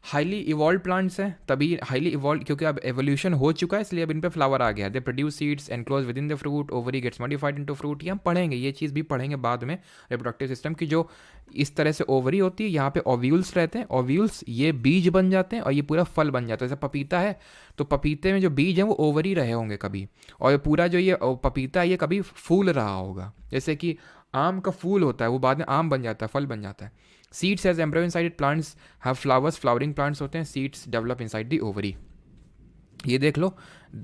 हाईली इवॉल्व प्लांट्स हैं, तभी हाईली इवॉल्व क्योंकि अब एवोल्यूशन हो चुका है, इसलिए अब इन पे फ्लावर आ गया। They produce seeds enclose within the fruit, ovary gets modified into fruit. ये हम पढ़ेंगे, ये चीज़ भी पढ़ेंगे बाद में, रिप्रोडक्टिव सिस्टम की। जो इस तरह से ओवरी होती है, यहाँ पे ओव्यूल्स रहते हैं, ओव्यूल्स ये बीज बन जाते हैं और ये पूरा फल बन जाता है। जैसे पपीता है तो पपीते में जो बीज हैं वो ओवरी रहे होंगे कभी, और पूरा जो ये पपीता है ये कभी फूल रहा होगा। जैसे कि आम का फूल होता है, वो बाद में आम बन जाता है, फल बन जाता है। Seeds as embryo inside plants have flowers, flowering plants होते हैं। Seeds develop inside the ovary. ये देख लो,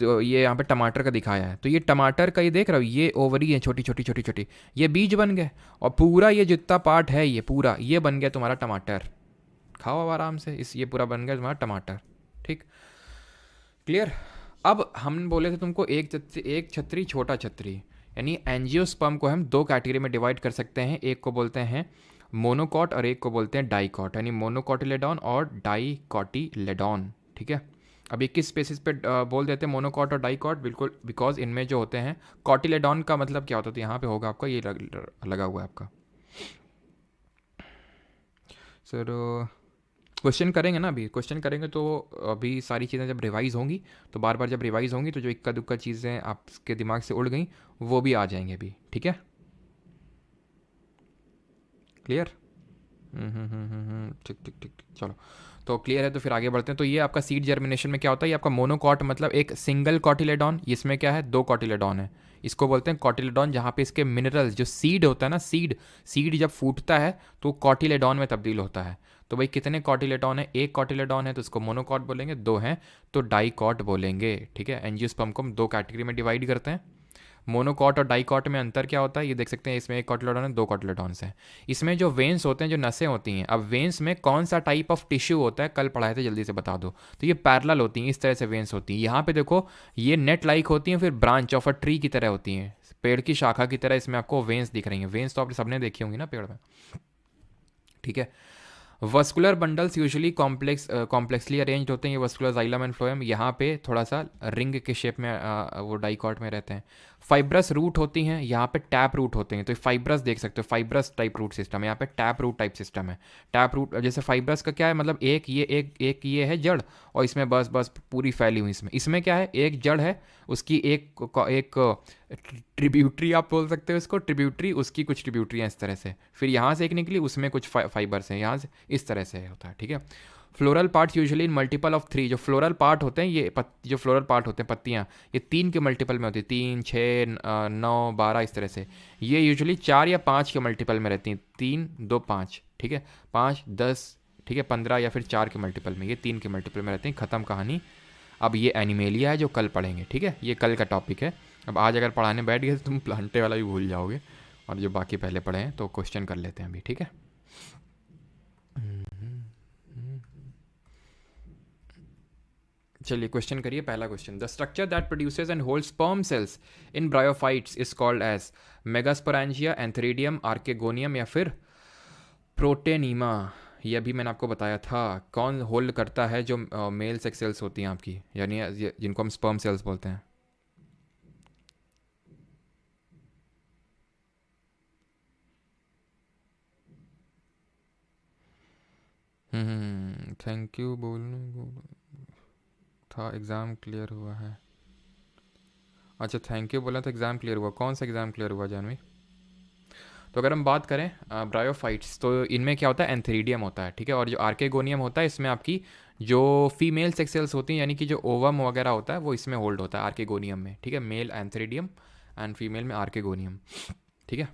ये यहाँ पे टमाटर का दिखाया है, तो ये टमाटर का ये देख रहा हो, ये ओवरी है, छोटी छोटी छोटी छोटी, ये बीज बन गए, और पूरा ये जितना पार्ट है ये पूरा ये बन गया तुम्हारा टमाटर। खाओ अब आराम से, इस ये पूरा बन गया तुम्हारा टमाटर, ठीक, क्लियर। अब हम बोले थे तुमको एक छतरी छोटा छतरी, यानी एंजियोस्पर्म को हम दो कैटेगरी में डिवाइड कर सकते हैं। एक को बोलते हैं मोनोकॉट और एक को बोलते हैं डाइकॉट, यानी मोनोकॉटिलेडॉन और डाइकॉटिलेडॉन, ठीक है। अब ये किस स्पेसिस पे बोल देते हैं मोनोकॉट और डाइकॉट, बिल्कुल बिकॉज इनमें जो होते हैं, कॉटिलेडॉन का मतलब क्या होता है, तो यहाँ पे होगा आपका ये लगा हुआ है आपका सर। क्वेश्चन करेंगे ना, अभी क्वेश्चन करेंगे तो अभी सारी चीज़ें जब रिवाइज होंगी, तो बार बार जब रिवाइज होंगी तो जो इक्का दुक्का चीज़ें आपके दिमाग से उड़ गई वो भी आ जाएंगे अभी, ठीक है? क्लियर? ठीक ठीक ठीक ठीक, चलो। तो क्लियर है तो फिर आगे बढ़ते हैं। तो ये आपका सीड जर्मिनेशन में क्या होता है, ये आपका मोनोकॉट मतलब एक सिंगल कॉटिलेडॉन, इसमें क्या है, दो कॉटिलेडॉन है। इसको बोलते हैं कॉटिलेडॉन, जहाँ पे इसके मिनरल्स जो सीड होता है ना, सीड सीड जब फूटता है तो कॉटिलेडॉन में तब्दील होता है। तो भाई कितने कॉटिलेडॉन है, एक कॉटिलेडॉन है तो उसको मोनोकॉट बोलेंगे, दो हैं तो डाइकॉट बोलेंगे, ठीक है? एंजियोस्पर्म को हम दो कैटेगरी में डिवाइड करते हैं। मोनोकॉट और डाइकॉट में अंतर क्या होता है, ये देख सकते हैं, इसमें एक कॉटिलेडॉन है, दो कॉटिलेडॉन्स हैं। इसमें जो वेन्स होते हैं, जो नसें होती हैं, अब वेन्स में कौन सा टाइप ऑफ टिश्यू होता है, कल पढ़ाए थे, जल्दी से बता दो। तो ये पैरेलल होती हैं, इस तरह से वेन्स होती हैं। यहाँ पे देखो ये नेट लाइक होती हैं, फिर ब्रांच ऑफ अ ट्री की तरह होती हैं, पेड़ की शाखा की तरह इसमें आपको वेन्स दिख रही हैं। वेन्स तो आपने सबने देखी होंगी ना पेड़ में, ठीक है? Vascular bundles usually complexly arranged होते हैं, ये वस्कुलर जाइलम एंड फ्लोएम, यहाँ पे थोड़ा सा रिंग के शेप में वो डाइकॉट में रहते हैं। फाइब्रस रूट होती हैं, यहाँ पे टैप रूट होते हैं। तो फाइब्रस देख सकते हो, फाइब्रस टाइप रूट सिस्टम है, यहाँ पे टैप रूट टाइप सिस्टम है। टैप रूट जैसे फाइब्रस का क्या है मतलब, एक ये है जड़, और इसमें बस बस पूरी फैली हुई, इसमें क्या है, एक जड़ है, उसकी एक ट्रिब्यूटरी आप बोल सकते हो इसको, ट्रिब्यूटरी, उसकी कुछ ट्रिब्यूटरी हैं इस तरह से, फिर यहाँ से एक निकली, उसमें कुछ फाइबर्स हैं यहाँ से, इस तरह से होता है, ठीक है? Floral part usually in multiple of three, जो फ्लोरल पार्ट होते हैं ये जो फ्लोरल पार्ट होते हैं पत्तियाँ, ये तीन के मल्टीपल में होती है, 3, 6, 9, 12 इस तरह से। ये यूजुअली 4 या 5 के मल्टीपल में रहती हैं, 3, 2, 5, ठीक है? 5, 10, ठीक है, 15 या फिर 4 के मल्टीपल में, ये 3 के मल्टीपल में रहती हैं। ख़त्म कहानी। अब ये एनिमेलिया है जो कल पढ़ेंगे, ठीक है? ये कल का टॉपिक है। अब आज अगर पढ़ाने बैठ गए तो तुम प्लांटे वाला भी भूल जाओगे, और जो बाकी पहले पढ़े हैं तो क्वेश्चन कर लेते हैं अभी, ठीक है? चलिए क्वेश्चन करिए, पहला question. The structure that produces and hold sperm cells in bryophytes is called as megasporangia, antheridium, archegonium या फिर प्रोटेनीमा। ये अभी मैंने आपको बताया था। कौन होल्ड करता है, जो मेल सेक्स सेल्स होती हैं आपकी, यानी जिनको हम स्पर्म सेल्स बोलते हैं? थैंक यू बोलने था, एग्ज़ाम क्लियर हुआ है। अच्छा थैंक यू बोला तो एग्ज़ाम क्लियर हुआ, कौन सा एग्ज़ाम क्लियर हुआ जानवी? तो अगर हम बात करें ब्रायोफाइट्स, तो इनमें क्या होता है, एंथेरिडियम होता है, ठीक है? और जो आर्केगोनियम होता है, इसमें आपकी जो फीमेल सेक्स सेल्स होती हैं, यानी कि जो ओवम वगैरह होता है, वो इसमें होल्ड होता है आर्केगोनियम में, ठीक है? मेल एंथेरिडियम एंड फीमेल में आर्केगोनियम, ठीक है?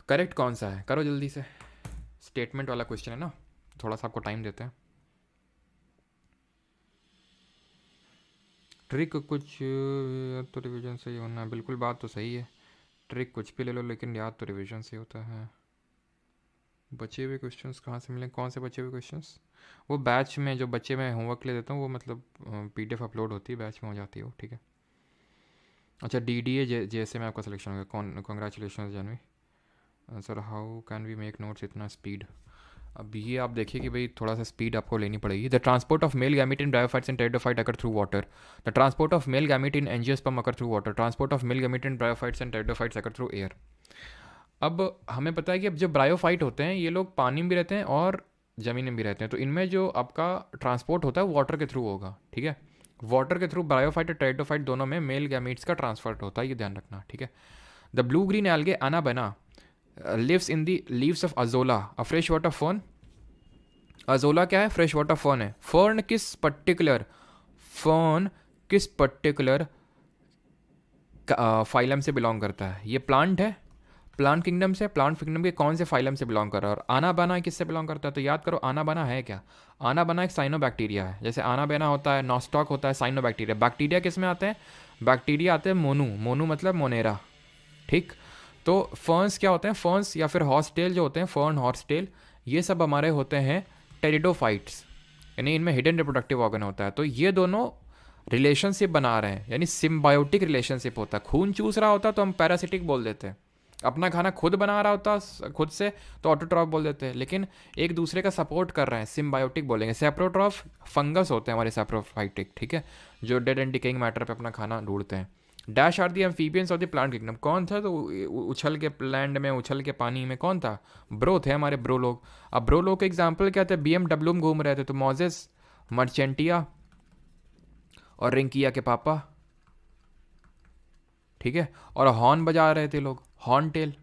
करेक्ट कौन सा है, करो जल्दी से, स्टेटमेंट वाला क्वेश्चन है ना, थोड़ा सा आपको टाइम देते हैं। ट्रिक कुछ याद तो रिवीजन से ही होना है, बिल्कुल बात तो सही है। ट्रिक कुछ भी ले लो लेकिन याद तो रिवीजन से होता है। बचे हुए क्वेश्चंस कहाँ से मिलें, कौन से बचे हुए क्वेश्चंस? वो बैच में जो बच्चे मैं होमवर्क ले देता हूँ, वो मतलब पीडीएफ अपलोड होती है, बैच में हो जाती है वो, ठीक है? अच्छा डीडीए जैसे में आपका सिलेक्शन हो गया, congratulation Janhvi. Sir how can we make notes इतना स्पीड? अब ये आप देखिए कि भाई थोड़ा सा स्पीड आपको लेनी पड़ेगी। The transport of male gamete in bryophytes and pteridophyte occur through water. The transport of male gamete in angiosperm occur through water. Transport of male gamete in bryophytes and pteridophytes occur through air. अब हमें पता है कि अब जो bryophyte होते हैं, ये लोग पानी में भी रहते हैं और ज़मीन में भी रहते हैं, तो इनमें जो आपका ट्रांसपोर्ट होता है वो वाटर के थ्रू होगा, ठीक है? वाटर के थ्रू ब्रायोफाइट और टेरिडोफाइट दोनों में मेल गैमीट्स का ट्रांसफर होता है, ये ध्यान रखना, ठीक है? The blue green algae anabaena lives in the leaves of Azolla, a fresh water fern. Azolla क्या है, फ्रेश वाटर फर्न है। फर्न किस पर्टिकुलर फाइलम से बिलोंग करता है? ये प्लांट है, प्लांट किंगडम से, प्लांट किंगडम के कौन से फाइलम से बिलोंग कर रहा है? और आना बाना किससे बिलोंग करता है? तो याद करो आना बाना है क्या? आना बाना एक साइनोबैक्टीरिया है, जैसे आना बेना होता है, नॉस्टॉक होता है, साइनोबैक्टीरिया। बैक्टीरिया किस में आते हैं? बैक्टीरिया आते हैं मोनू, मोनू मतलब मोनेरा, ठीक? तो फर्न्स क्या होते हैं, फर्न्स या फिर हॉर्सटेल जो होते हैं, फर्न हॉर्सटेल, ये सब हमारे होते हैं टेरिडोफाइट्स, यानी इनमें हिडन रिप्रोडक्टिव ऑर्गन होता है। तो ये दोनों रिलेशनशिप बना रहे हैं, यानी सिम्बायोटिक रिलेशनशिप होता है। खून चूस रहा होता तो हम पैरासिटिक बोल देते हैं, अपना खाना खुद बना रहा होता खुद से तो ऑटोट्रॉफ बोल देते हैं, लेकिन एक दूसरे का सपोर्ट कर रहे हैं, सिम्बायोटिक बोलेंगे। सेप्रोट्रॉफ फंगस होते हैं हमारे सेप्रोफाइटिक, ठीक है, जो डेड एंड डिकेइंग मैटर पे अपना खाना ढूंढते हैं। Dash are the amphibians of the plant kingdom. कौन था तो उछल के लैंड में, उछल के पानी में कौन था? ब्रो थे हमारे ब्रो लोग। अब ब्रो लोग के एग्जाम्पल क्या थे? BMW में घूम रहे थे तो मोजेस, मर्चेंटिया और रिंकिया के पापा, ठीक है। और हॉर्न बजा रहे थे लोग, हॉर्न टेल,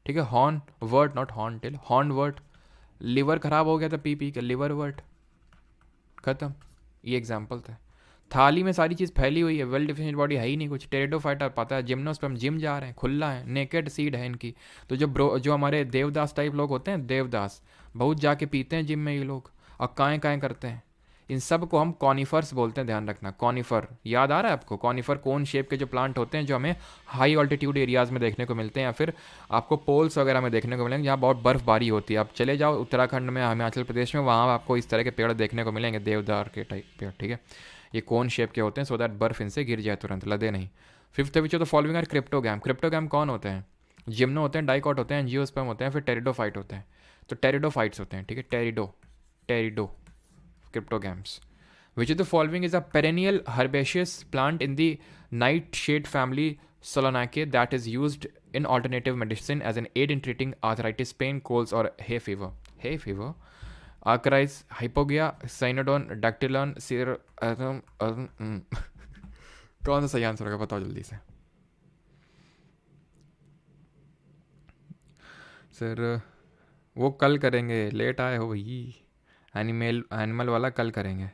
ठीक है। Horn wort, not horn tail, horn wort. Liver खराब हो गया था पी पी के, लिवर वर्ट, खत्म। ये एग्जाम्पल थे। थाली में सारी चीज़ फैली हुई है, वेल डिफिनेटेड बॉडी है ही नहीं कुछ। टेरिडोफाइटा पता है, जिम्नोस्पर्म, जिम जा रहे हैं, खुला है, नेकेड सीड है इनकी। तो जो हमारे देवदास टाइप लोग होते हैं, देवदास बहुत जाके पीते हैं जिम में ये लोग, और काएँ काएँ करते हैं। इन सब को हम कॉनिफर्स बोलते हैं, ध्यान रखना। कॉनिफर याद आ रहा है आपको? कॉनिफर कोन शेप के जो प्लांट होते हैं, जो हमें हाई ऑल्टीट्यूड एरियाज़ में देखने को मिलते हैं, या फिर आपको पोल्स वगैरह में देखने को मिलेंगे जहाँ बहुत बर्फबारी होती है। आप चले जाओ उत्तराखंड में, हिमाचल प्रदेश में, वहाँ आपको इस तरह के पेड़ देखने को मिलेंगे, देवदार के टाइप पेड़, ठीक है। ये कोन शेप के होते हैं, सो दैट बर्फ इनसे गिर जाए तुरंत, लदे नहीं। Fifth which of the following are cryptogam. Cryptogam कौन होते हैं? जिम्नो होते हैं, डाइकॉट होते हैं, एंजियोस्पर्म होते हैं, फिर टेरिडोफाइट होते हैं। तो टेरिडोफाइट्स होते हैं, ठीक है। टेरिडो cryptogams. Which of the following is a perennial herbaceous plant in the nightshade family Solanaceae that is used in alternative medicine as an aid in treating arthritis, pain, colds, or hay fever? Hay fever. Archaris, Hypogaea, Cynodon, Dactylon, कौन सा सही answer होगा? बताओ जल्दी से sir. वो कल करेंगे, लेट आए हो भाई। एनिमल वाला कल करेंगे,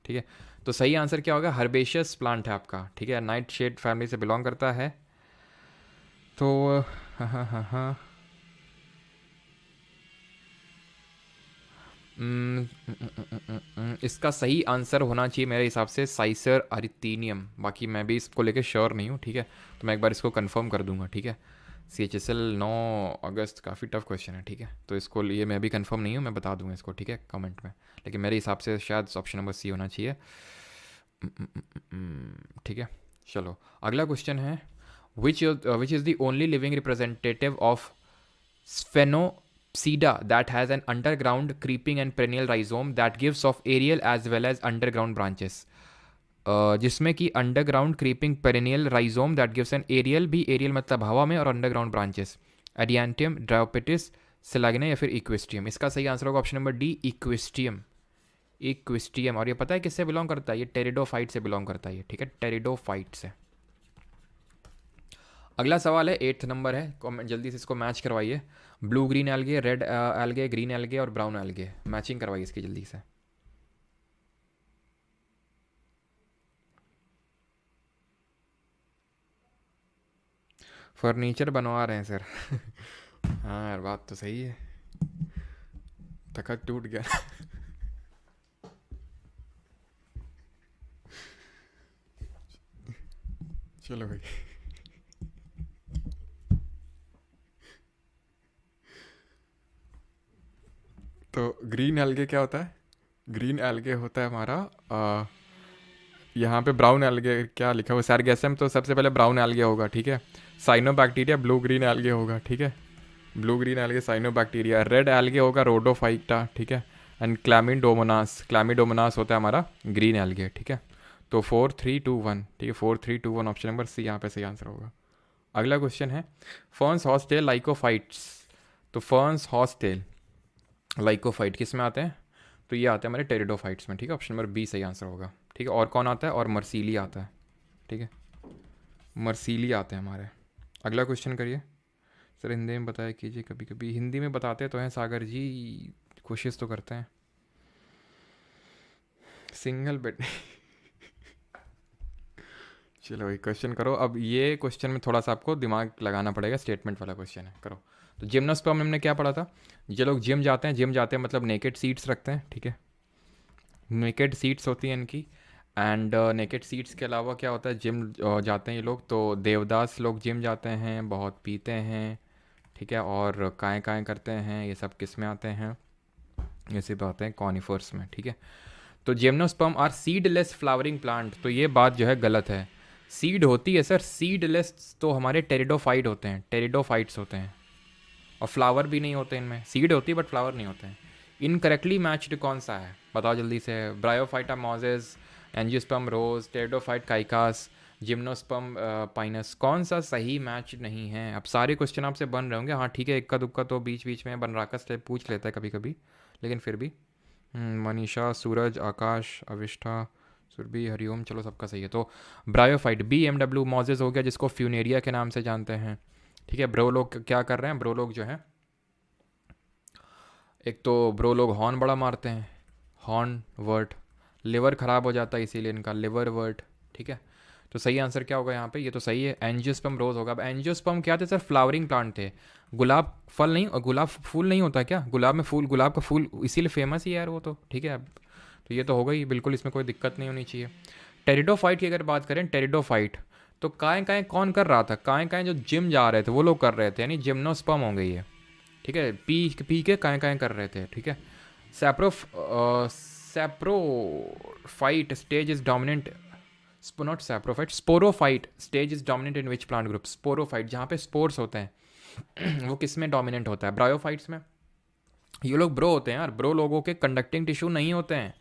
ठीक है। तो सही आंसर क्या होगा? हर्बेशियस प्लांट है आपका, ठीक है। नाइट शेड फैमिली से बिलोंग करता है। तो हाँ हाँ हाँ हाँ, इसका सही आंसर होना चाहिए मेरे हिसाब से साइसर अरिथीनियम। बाकी मैं भी इसको लेके श्योर नहीं हूँ, ठीक है। तो मैं एक बार इसको कंफर्म कर दूंगा, ठीक है। CHSL 9 अगस्त, काफ़ी टफ क्वेश्चन है, ठीक है। तो इसको लिए मैं भी कंफर्म नहीं हूँ, मैं बता दूंगा इसको, ठीक है, कमेंट में। लेकिन मेरे हिसाब से शायद ऑप्शन नंबर C होना चाहिए, ठीक है। चलो अगला क्वेश्चन है, which is the only living representative of Sphenopsida that has an underground creeping and perennial rhizome that gives off aerial as well as underground branches. जिसमें कि underground creeping perennial rhizome that gives an aerial, भी aerial मतलब हवा में, और underground branches. एडियांटियम, ड्रायोपिटिस, सिलागिना या फिर Equisetum. इसका सही आंसर होगा option number D, Equisetum. Equisetum. और ये पता है किससे बिलोंग करता है? ये टेरिडोफाइट से बिलोंग करता है, ठीक है, टेरिडोफाइट से। अगला सवाल है 8th नंबर है, कमेंट जल्दी से इसको मैच करवाइए। Blue green algae, red algae, green algae और ब्राउन एल्गे, मैचिंग करवाइए इसकी जल्दी से। फर्नीचर बनवा रहे हैं सर। हाँ यार, बात तो सही है, तखत टूट गया। चलो भाई, तो ग्रीन एल्गे क्या होता है? ग्रीन एल्गे होता है हमारा, यहाँ पे ब्राउन एल्गे क्या लिखा हुआ? सैरगैसम, तो सबसे पहले ब्राउन एल्गे होगा, ठीक है। साइनोबैक्टीरिया ब्लू ग्रीन एल्गे होगा, ठीक है। Blue green algae cyanobacteria. Red algae होगा रोडोफाइटा, ठीक है। एंड क्लैमिडोमोनास होता है हमारा ग्रीन एल्गे, ठीक है। तो 4 3 2 1, ठीक है, 4 3 2 1 ऑप्शन नंबर C यहाँ पे सही आंसर होगा। अगला क्वेश्चन है, फर्न्स हॉर्सटेल लाइकोफाइट्स। तो फर्न्स हॉर्सटेल लाइकोफाइट किस में आते हैं? तो ये आते हैं हमारे टेरिडोफाइट्स में, ठीक है। ऑप्शन नंबर B सही आंसर होगा, ठीक है। और कौन आता है? और मर्सीली आता है, ठीक है, मर्सीली आते हैं हमारे। अगला क्वेश्चन करिए सर, हिंदी में बताया कीजिए। कभी कभी हिंदी में बताते तो हैं सागर जी, कोशिश तो करते हैं। Single bed. चलो भाई क्वेश्चन करो। अब ये क्वेश्चन में थोड़ा सा आपको दिमाग लगाना पड़ेगा, स्टेटमेंट वाला क्वेश्चन है, करो। तो जिम्नोस्पर्म हमने क्या पढ़ा था? ये लोग जिम जाते हैं मतलब नेकेड सीड्स रखते हैं, ठीक है। नेकेड सीड्स होती हैं इनकी। एंड नेकेड सीड्स के अलावा क्या होता है, जिम जाते हैं ये लोग, तो देवदास लोग जिम जाते हैं, बहुत पीते हैं, ठीक है। और काएँ काएँ करते हैं, ये सब किस में आते हैं? ये सब आते हैं कॉनिफर्स में, ठीक है। तो gymnosperm are seedless flowering plant, तो ये बात जो है गलत है। सीड होती है सर, सीडलेस तो हमारे टेरिडोफाइट होते हैं, टेरिडोफाइट्स होते हैं। और फ्लावर भी नहीं होते इनमें, सीड होती है बट फ्लावर नहीं होते हैं। इनकरेक्टली मैच्ड कौन सा है? बताओ जल्दी से। ब्रायोफाइटा मोजेस, एंजियोस्पर्म रोज, टेरिडोफाइट काइकास, जिम्नोस्पर्म पाइनस, कौन सा सही मैच नहीं है? अब सारे क्वेश्चन आपसे बन रहे होंगे, हाँ ठीक है, इक्का दुक्का तो बीच बीच में बनराकस टाइप पूछ लेता है कभी कभी, लेकिन फिर भी। मनीषा, सूरज, आकाश, अविष्ठा, सुरभि, हरिओम, चलो सबका सही है। तो ब्रायोफाइट, BMW मोजेस हो गया, जिसको फ्यूनेरिया के नाम से जानते हैं। ठीक है, ब्रो लोग क्या कर रहे हैं, ब्रो लोग जो है, एक तो ब्रो लोग हॉर्न बड़ा मारते हैं, हॉर्न वर्ट, लिवर ख़राब हो जाता है इसीलिए इनका लिवर वर्ट। ठीक है, तो सही आंसर क्या होगा यहाँ पे? ये तो सही है, एंजियोस्पर्म रोज होगा। अब एंजियोस्पर्म क्या थे सर? फ्लावरिंग प्लांट थे। गुलाब फल नहीं, गुलाब फूल नहीं होता क्या? गुलाब में फूल, गुलाब का फूल इसीलिए फेमस ही है यार वो तो। ठीक है, तो ये तो होगा ही बिल्कुल, इसमें कोई दिक्कत नहीं होनी चाहिए। टेरिडोफाइट की अगर बात करें, टेरिडोफाइट तो काय काय कौन कर रहा था? काय काय जो जिम जा रहे थे वो लोग कर रहे थे, यानी जिम्नोस्पर्म होंगे ये। ठीक है, पी के काय काय कर रहे थे। ठीक है, सैप्रो saprophyte stage is dominant, not saprophyte, sporophyte stage is dominant in which plant group? Sporophyte जहाँ पे स्पोर्स होते हैं वो किस में डोमिनेंट होता है? ब्रायोफाइट्स में। ये लोग ब्रो होते हैं यार, ब्रो लोगों के कंडक्टिंग टिश्यू नहीं होते हैं,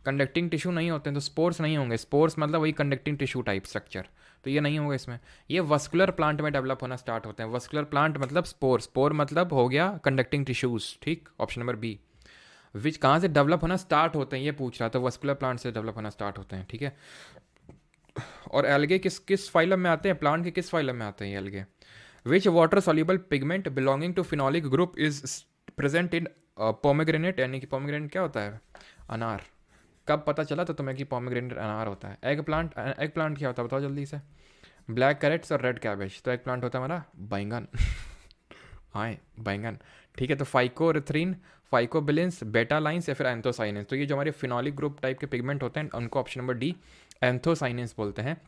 कंडक्टिंग टिश्यू नहीं होते हैं तो स्पोर्स नहीं होंगे। स्पोर्स मतलब वही कंडक्टिंग टिश्यू टाइप स्ट्रक्चर, तो ये नहीं होगा इसमें। ये वस्कुलर प्लांट में डेवलप होना स्टार्ट होते हैं। वस्कुलर प्लांट मतलब स्पोर, स्पोर मतलब हो गया कंडक्टिंग टिश्यूज। ठीक, ऑप्शन नंबर बी। विच कहाँ से डेवलप होना स्टार्ट होते हैं ये पूछ रहा था, वस्कुलर प्लांट से डेवलप होना स्टार्ट होते हैं। ठीक है, और एल्गे किस किस फाइलम में आते हैं? प्लांट के किस फाइलम में आते हैं ये algae? Which water soluble pigment belonging to phenolic group is present in pomegranate, यानी कि पोमेग्रेनेट क्या होता है? अनार। कब पता चला था तुम्हें कि पोमेग्रेनेट अनार होता है? एग प्लांट, एग प्लांट क्या होता है बताओ जल्दी से? ब्लैक कैरेट्स और रेड कैबेज, तो एग प्लांट होता है हमारा बैंगन हाँ बैंगन। ठीक है, तो फाइकोरिथ्रीन, फाइकोबिलिन्स, बेटा लाइन्स या फिर एंथोसाइनेंस, तो ये जो हमारे फिनोलिक ग्रुप टाइप के पिगमेंट होते हैं उनको ऑप्शन नंबर डी एंथोसाइनेंस बोलते हैं।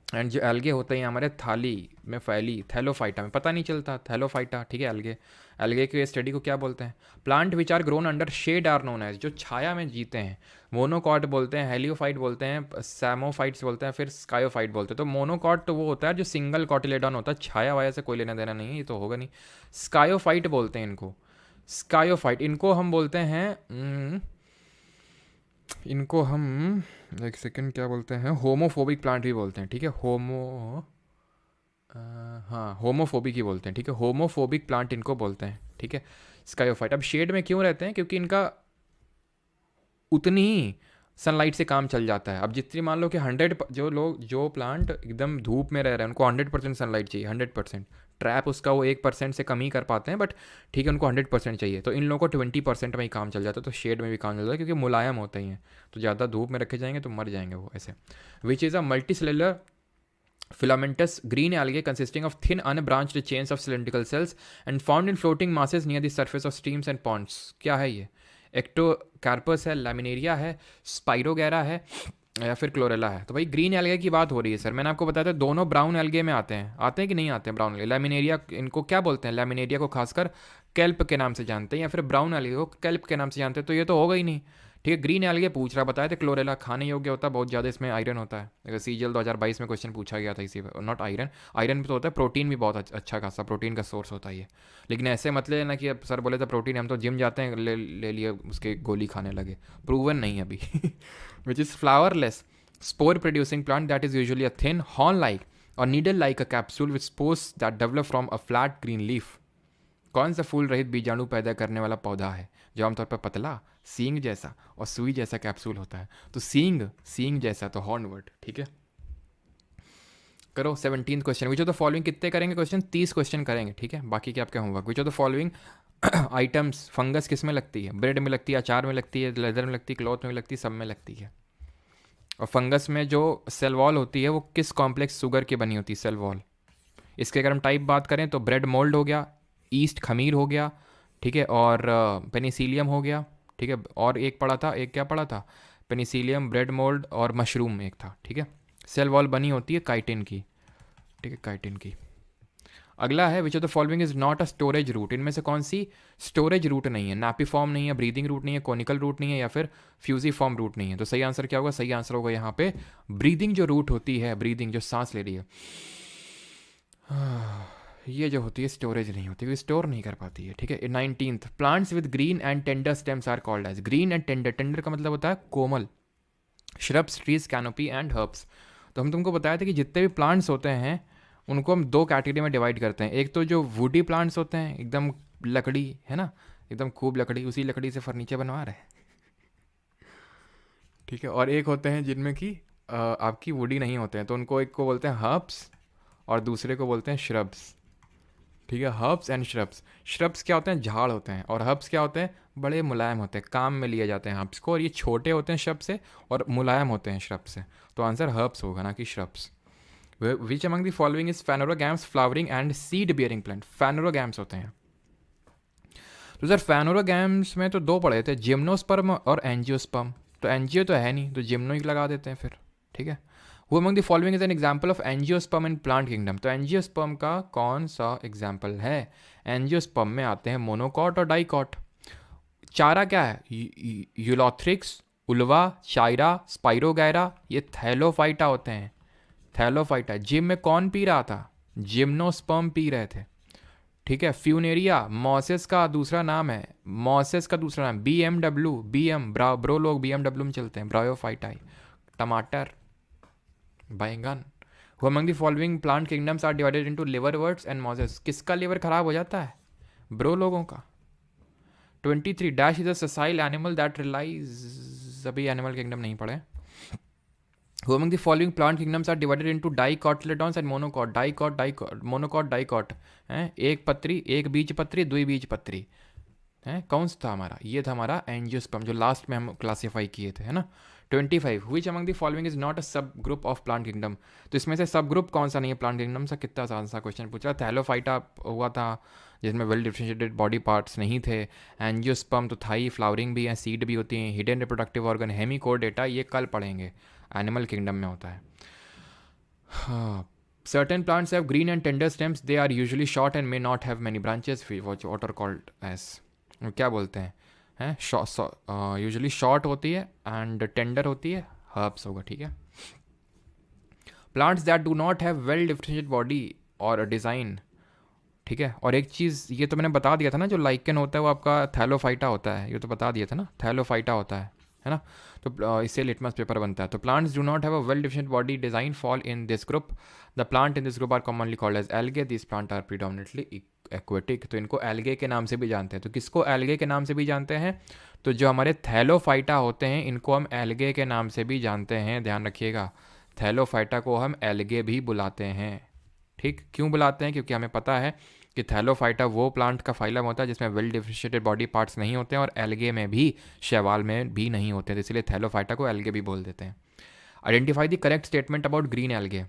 एंड जो एल्गे होते हैं हमारे थाली में फैली, थैलोफाइटा में, पता नहीं चलता थैलोफाइटा। ठीक है, एल्गे, एल्गे के स्टडी को क्या बोलते हैं? Plant which are grown under shade are known as, जो छाया में जीते हैं। मोनोकॉट बोलते हैं, हेलियोफाइट बोलते हैं, सैमोफाइट्स बोलते हैं, फिर स्कायोफाइट बोलते हैं। तो मोनोकॉट तो वो होता है जो सिंगल कॉटिलेडॉन होता है, छाया वाया से कोई लेना देना नहीं है, ये तो होगा नहीं। स्कायोफाइट बोलते हैं इनको, स्कायोफाइट इनको हम बोलते हैं, इनको हम एक सेकंड क्या बोलते हैं, होमोफोबिक प्लांट भी बोलते हैं। ठीक है, हाँ होमोफोबिक ही बोलते हैं। ठीक है, होमोफोबिक प्लांट इनको बोलते हैं। ठीक है, स्कायोफाइट। अब शेड में क्यों रहते हैं? क्योंकि इनका उतनी ही सनलाइट से काम चल जाता है। अब जितनी मान लो कि 100 जो लोग, जो प्लांट एकदम धूप में रह रहे हैं उनको 100% सनलाइट चाहिए, 100%। ट्रैप उसका वो 1% से कम ही कर पाते हैं, बट ठीक है उनको 100% चाहिए। तो इन लोगों को 20% में ही काम चल जाता है, तो शेड में भी काम चल जाता है क्योंकि मुलायम होते ही हैं। तो ज़्यादा धूप में रखे जाएंगे तो मर जाएंगे वो ऐसे। Which is a multi cellular filamentous green algae consisting of thin unbranched chains of cylindrical cells and found in floating masses near the surface of streams and ponds। क्या है ये? एक्टोकार्पस है, लैमिनेरिया है, स्पाइरोगैरा है या फिर क्लोरेला है? तो भाई ग्रीन एल्गे की बात हो रही है सर, मैंने आपको बताया था दोनों ब्राउन एल्गे में आते हैं कि नहीं आते हैं ब्राउन एल्गे? लैमिनेरिया इनको क्या बोलते हैं? लैमिनेरिया को खासकर कैल्प के नाम से जानते हैं, या फिर ब्राउन एल्गे को कैल्प के नाम से जानते हैं, तो ये तो होगा ही नहीं। ठीक है, ग्रीन एल्गे पूछ रहा, बताया था क्लोरेला खाने योग्य होता है, बहुत ज़्यादा इसमें आयरन होता है। अगर CGL 2022 में क्वेश्चन पूछा गया था इसी पर, नॉट आयरन, आयरन तो होता है, प्रोटीन भी बहुत अच्छा खासा प्रोटीन का सोर्स होता है ये। लेकिन ऐसे मत लेना कि अब सर बोले तो प्रोटीन, हम तो जिम जाते हैं ले लिए उसके गोली खाने लगे, प्रूवन नहीं है अभी which is flowerless spore producing plant that is usually a thin horn like or needle like a capsule with spores that develop from a flat green leaf। कौन सा फूल रहित बीजाणु पैदा करने वाला पौधा है जो आमतौर पर पतला, सींग जैसा और सुई जैसा कैप्सूल होता है? तो सींग जैसा, तो हॉर्नवर्ट। ठीक है, करो 17th question. Which of the following, कितने करेंगे क्वेश्चन? 30 क्वेश्चन करेंगे। ठीक है, बाकी क्या आपका homework. Which of the following items, fungus किस में लगती है? ब्रेड में लगती है, अचार में लगती है, लेदर में लगती है, क्लॉथ में लगती है, सब में लगती है। और फंगस में जो सेल वॉल होती है वो किस कॉम्प्लेक्स शुगर की बनी होती है? Cell wall. इसके अगर हम टाइप बात करें तो ब्रेड मोल्ड हो गया, ईस्ट खमीर हो गया, ठीक है, और पेनिसिलियम हो गया। ठीक है, और एक पड़ा था, एक क्या पड़ा था? पेनिसिलियम, ब्रेड मोल्ड और मशरूम एक था। ठीक है, सेल वॉल बनी होती है काइटिन की। ठीक है, काइटिन की। अगला है which of the following is not a storage root, इनमें से कौन सी स्टोरेज रूट नहीं है? नापीफॉर्म नहीं है, ब्रीदिंग रूट नहीं है, कोनिकल रूट नहीं है, या फिर फ्यूजीफॉर्म रूट नहीं है? तो सही आंसर क्या होगा? सही आंसर होगा यहाँ पे ब्रीदिंग जो रूट होती है, ब्रीदिंग जो सांस ले रही है, ये जो होती है स्टोरेज नहीं होती, वो स्टोर नहीं कर पाती है। ठीक है, 19th plants with green and tender stems are called as. Green and tender, tender का मतलब होता है कोमल, shrubs, trees, canopy and herbs. तो हम तुमको बताया था कि जितने भी प्लांट्स होते हैं उनको हम दो कैटेगरी में डिवाइड करते हैं। एक तो जो वुडी प्लांट्स होते हैं, एकदम लकड़ी है ना, एकदम खूब लकड़ी, उसी लकड़ी से फर्नीचर बनवा रहे हैं, ठीक है। और एक होते हैं जिनमें कि आपकी वुडी नहीं होते हैं, तो उनको एक को बोलते हैं हर्ब्स और दूसरे को बोलते हैं श्रब्स, ठीक है। Herbs and shrubs. श्रब्स क्या होते हैं? झाड़ होते हैं। और हर्ब्स क्या होते हैं? बड़े मुलायम होते हैं, काम में लिए जाते हैं हर्ब्स को, और ये छोटे होते हैं श्रब से और मुलायम होते हैं श्रब से। तो आंसर हर्ब्स होगा, ना कि shrubs. Which among the following is phanerogams flowering and seed bearing plant? Phanerogams होते हैं। तो सर फेनोरोगैम्स में तो दो पढ़े थे, जिम्नोस्पर्म और एंजियोस्पर्म। तो एंजियो तो है नहीं, तो जिम्नो ही लगा देते हैं फिर, ठीक है। Who among the following is an example of angiosperm in plant kingdom? तो एंजियोस्पर्म का कौन सा एग्जाम्पल है? एंजियोस्पर्म में आते हैं मोनोकॉट और डाइकॉट। चारा क्या है? यूलोथ्रिक्स, उल्वा, चाइरा, स्पाइरोगैरा, ये थैलोफाइटा होते हैं। थैलोफाइटा। जिम में कौन पी रहा था? जिम्नोस्पर्म पी रहे थे, ठीक है। फ्यूनेरिया मॉसेस का दूसरा नाम है, मॉसेस का दूसरा नाम BMW, ब्रो लोग BMW में चलते हैं, ब्रायोफाइटाई। टमाटर, बैंगन। Who among the following plant kingdoms are divided into liverworts and mosses? किसका लिवर खराब हो जाता है? ब्रो लोगों का। 23 dash is a sessile animal that relies, अभी एनिमल किंगडम नहीं पढ़े। Who among the following plant kingdoms are divided into dicotyledons and monocot? Monocot, dicot हैं, एक पत्री, एक बीज पत्री, द्विबीज पत्री है। कौन सा था हमारा? ये था हमारा एंजियोस्पर्म, जो लास्ट में हम क्लासीफाई किए थे, है ना। 25 विच among the following is not अ सब ग्रुप ऑफ प्लांट किंगडम? तो इसमें से सब ग्रुप कौन सा नहीं है प्लांट किंगडम सा? कितना आसान सा क्वेश्चन पूछा। थैलोफाइटा हुआ था जिसमें वेल डिफरेंशिएटेड बॉडी पार्ट्स नहीं थे। एंजियोस्पर्म तो था ही, फ्लावरिंग भी है, सीड भी होती हैं, हिडन रिप्रोडक्टिव ऑर्गन, हेमिकोडेटा, ये कल पढ़ेंगे, एनिमल किंगडम में होता है। हाँ, certain plants have green and tender stems, they are usually short and may not have many branches, what are called as, क्या बोलते हैं? यूजुअली शॉर्ट होती है एंड टेंडर होती है, हर्ब्स होगा, ठीक है। Plants that do not have well differentiated body और डिज़ाइन, ठीक है। और एक चीज़ ये तो मैंने बता दिया था ना, जो लाइकन होता है वो आपका थैलोफाइटा होता है, ये तो बता दिया था ना, थैलोफाइटा होता है ना। तो इससे लिटमस पेपर बनता है। तो plants do not have a well differentiated body design fall in this group. The plant in this group are commonly called as algae, this plant are predominantly aquatic. तो इनको एल्गे के नाम से भी जानते हैं। तो किसको एल्गे के नाम से भी जानते हैं? तो जो हमारे थैलोफाइटा होते हैं इनको हम एल्गे के नाम से भी जानते हैं, ध्यान रखिएगा। थैलोफाइटा को हम एल्गे भी बुलाते हैं, ठीक। क्यों बुलाते हैं? क्योंकि हमें पता है कि थैलोफाइटा वो प्लांट का फाइलम होता है जिसमें वेल डिफरेंशिएटेड बॉडी पार्ट्स नहीं होते हैं, और एल्गे में भी, शैवाल में भी नहीं होते हैं, तो इसलिए थैलोफाइटा को एल्गे भी बोल देते हैं। Identify the correct statement about green algae.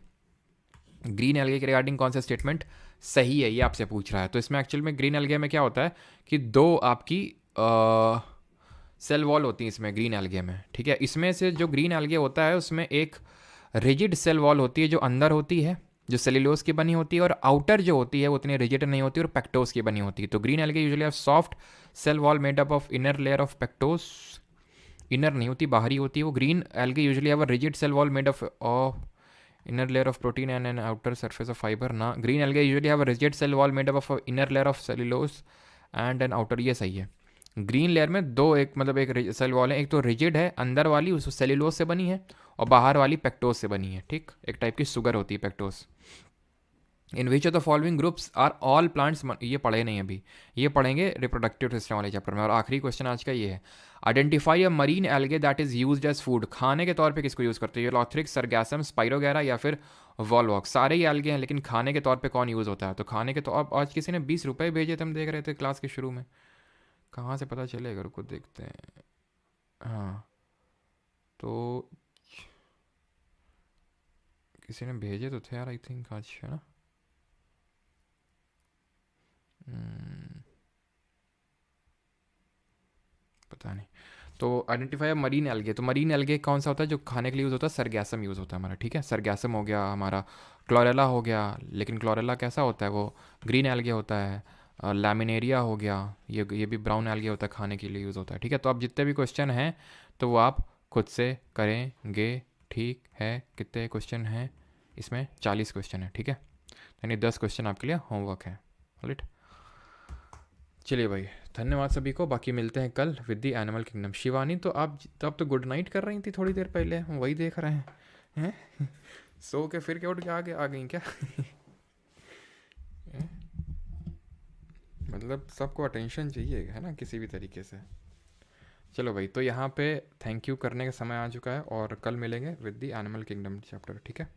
Green algae के रिगार्डिंग कौन सा स्टेटमेंट सही है, ये आपसे पूछ रहा है। तो इसमें एक्चुअल में ग्रीन एल्गे में क्या होता है कि दो आपकी सेल वॉल होती है इसमें, ग्रीन एल्गे में, ठीक है। इसमें से जो ग्रीन एल्गे होता है उसमें एक रिजिड सेल वॉल होती है जो अंदर होती है, जो सेल्यूलोज की बनी होती है, और आउटर जो होती है वो उतनी रिजिड नहीं होती और पेक्टोस की बनी होती है। तो green algae usually have soft cell wall made up of inner layer of pectose, inner नहीं होती, बाहरी होती है वो। Green algae usually have a rigid cell wall made of inner layer of protein and an outer surface of fiber ना। green algae usually have a rigid cell wall made up of a inner layer of cellulose and an outer, ये सही है। Green layer में दो, एक मतलब एक cell wall है, एक तो रिजिड है अंदर वाली, उस सेल्यूलोज से बनी है, और बाहर वाली पेक्टोस से बनी है, ठीक। एक टाइप की शुगर होती है pectose. In which of the following groups are all plants, ये पढ़े नहीं अभी, ये पढ़ेंगे रिप्रोडक्टिव सिस्टम वाले चैप्टर में। और आखिरी क्वेश्चन आज का ये है, identify a marine algae that is used as food. खाने के तौर पे किसको यूज़ करते हैं? यूलोथ्रिक्स, सरगैसम, स्पाइरोगैरा या फिर वॉलवॉक। सारे ही एल्गे हैं, लेकिन खाने के तौर पे कौन यूज़ होता है? तो खाने के तो अब आज किसी ने 20 रुपये भेजे थे, हम देख रहे थे क्लास के शुरू में, कहाँ से पता चलेगा, रुको देखते हैं। हाँ, तो किसी ने भेजे तो थे यार, आई थिंक आज, है ना। पता नहीं। तो आइडेंटिफाई मरीन एल्गे, तो मरीन एल्गे कौन सा होता है जो खाने के लिए यूज़ होता है? सरगैसम यूज़ होता है हमारा, ठीक है। सरगैसम हो गया हमारा, क्लोरेला हो गया, लेकिन क्लोरेला कैसा होता है? वो ग्रीन एल्गे होता है। लैमिनेरिया हो गया, ये भी ब्राउन एल्गे होता है, खाने के लिए यूज़ होता है, ठीक है। तो अब जितने भी क्वेश्चन हैं तो वो आप खुद से करेंगे, ठीक है। कितने क्वेश्चन हैं इसमें? 40 क्वेश्चन है, ठीक है। यानी 10 क्वेश्चन आपके लिए होमवर्क है, राइट। चलिए भाई, धन्यवाद सभी को। बाकी मिलते हैं कल with the animal kingdom. Shivani, तो आप तो गुड नाइट कर रही थी थोड़ी देर पहले, हम वही देख रहे हैं, हैं? सो के फिर क्या उठ के आगे आ गई क्या? मतलब सबको अटेंशन चाहिए है ना, किसी भी तरीके से। चलो भाई, तो यहाँ पे थैंक यू करने का समय आ चुका है, और कल मिलेंगे with the animal kingdom chapter, ठीक है?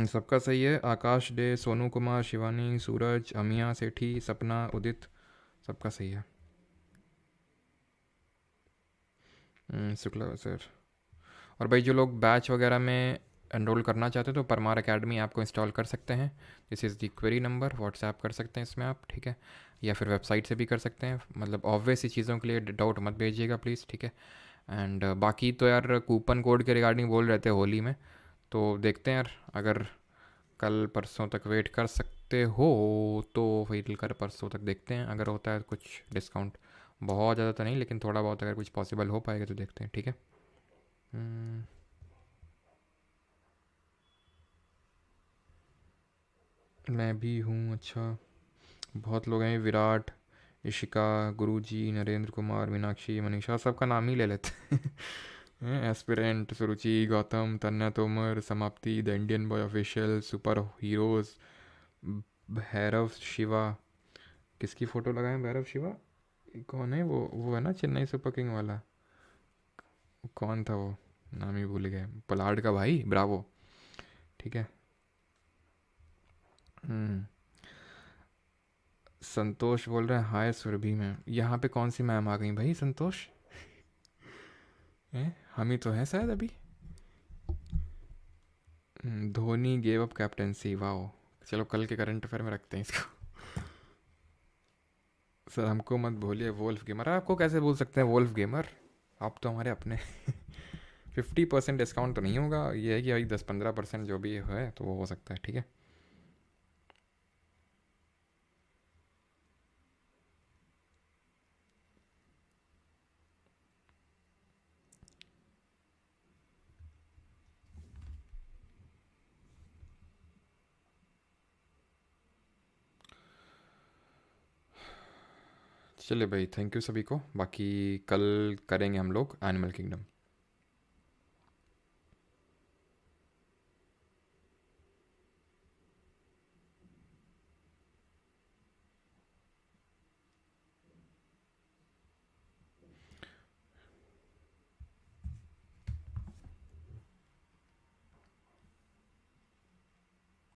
सबका सही है। आकाश डे, सोनू कुमार, शिवानी, सूरज, अमिया सेठी, सपना, उदित, सबका सही है। शुक्ला सर। और भाई जो लोग बैच वगैरह में एनरोल करना चाहते हो तो परमार एकेडमी ऐप को इंस्टॉल कर सकते हैं। This is the query number, WhatsApp कर सकते हैं इसमें आप, ठीक है? या फिर वेबसाइट से भी कर सकते हैं। मतलब ऑब्वियस ही चीज़ों के लिए डाउट मत भेजिएगा प्लीज़, ठीक है? एंड बाकी तो यार कूपन कोड के रिगार्डिंग बोल रहे थे होली में, तो देखते हैं यार, अगर कल परसों तक वेट कर सकते हो तो फिर कल परसों तक देखते हैं, अगर होता है कुछ डिस्काउंट। बहुत ज़्यादा तो नहीं, लेकिन थोड़ा बहुत अगर कुछ पॉसिबल हो पाएगा तो देखते हैं, ठीक है? हम्म, मैं भी हूँ। अच्छा, बहुत लोग हैं, विराट, इशिका, गुरुजी, नरेंद्र कुमार, मीनाक्षी, मनीषा, सबका नाम ही ले लेते हैं। एस्पिरेंट, सुरुचि, गौतम, तन्या तोमर, समाप्ति, the Indian boy official, super heroes, Bhairav Shiva. किसकी फ़ोटो लगाएं भैरव शिवा? कौन है वो है ना चेन्नई सुपर किंग वाला। कौन था वो? नाम ही भूल गए। पलाड का भाई, ब्रावो, ठीक है। हम्म संतोष बोल रहे हैं हाय सुरभि मैम। यहाँ पे कौन सी मैम आ गई भाई? संतोष हैं? हम ही तो हैं शायद अभी। Dhoni gave up captaincy, wow. चलो कल के करंट अफेयर में रखते हैं इसको। सर हमको मत बोलिए वोल्फ गेमर। आपको कैसे बोल सकते हैं वोल्फ गेमर? आप तो हमारे अपने। 50% डिस्काउंट तो नहीं होगा, ये है कि भाई 10-15% जो भी है तो वो हो सकता है, ठीक है? चलिए भाई, थैंक यू सभी को। बाकी कल करेंगे हम लोग एनिमल किंगडम।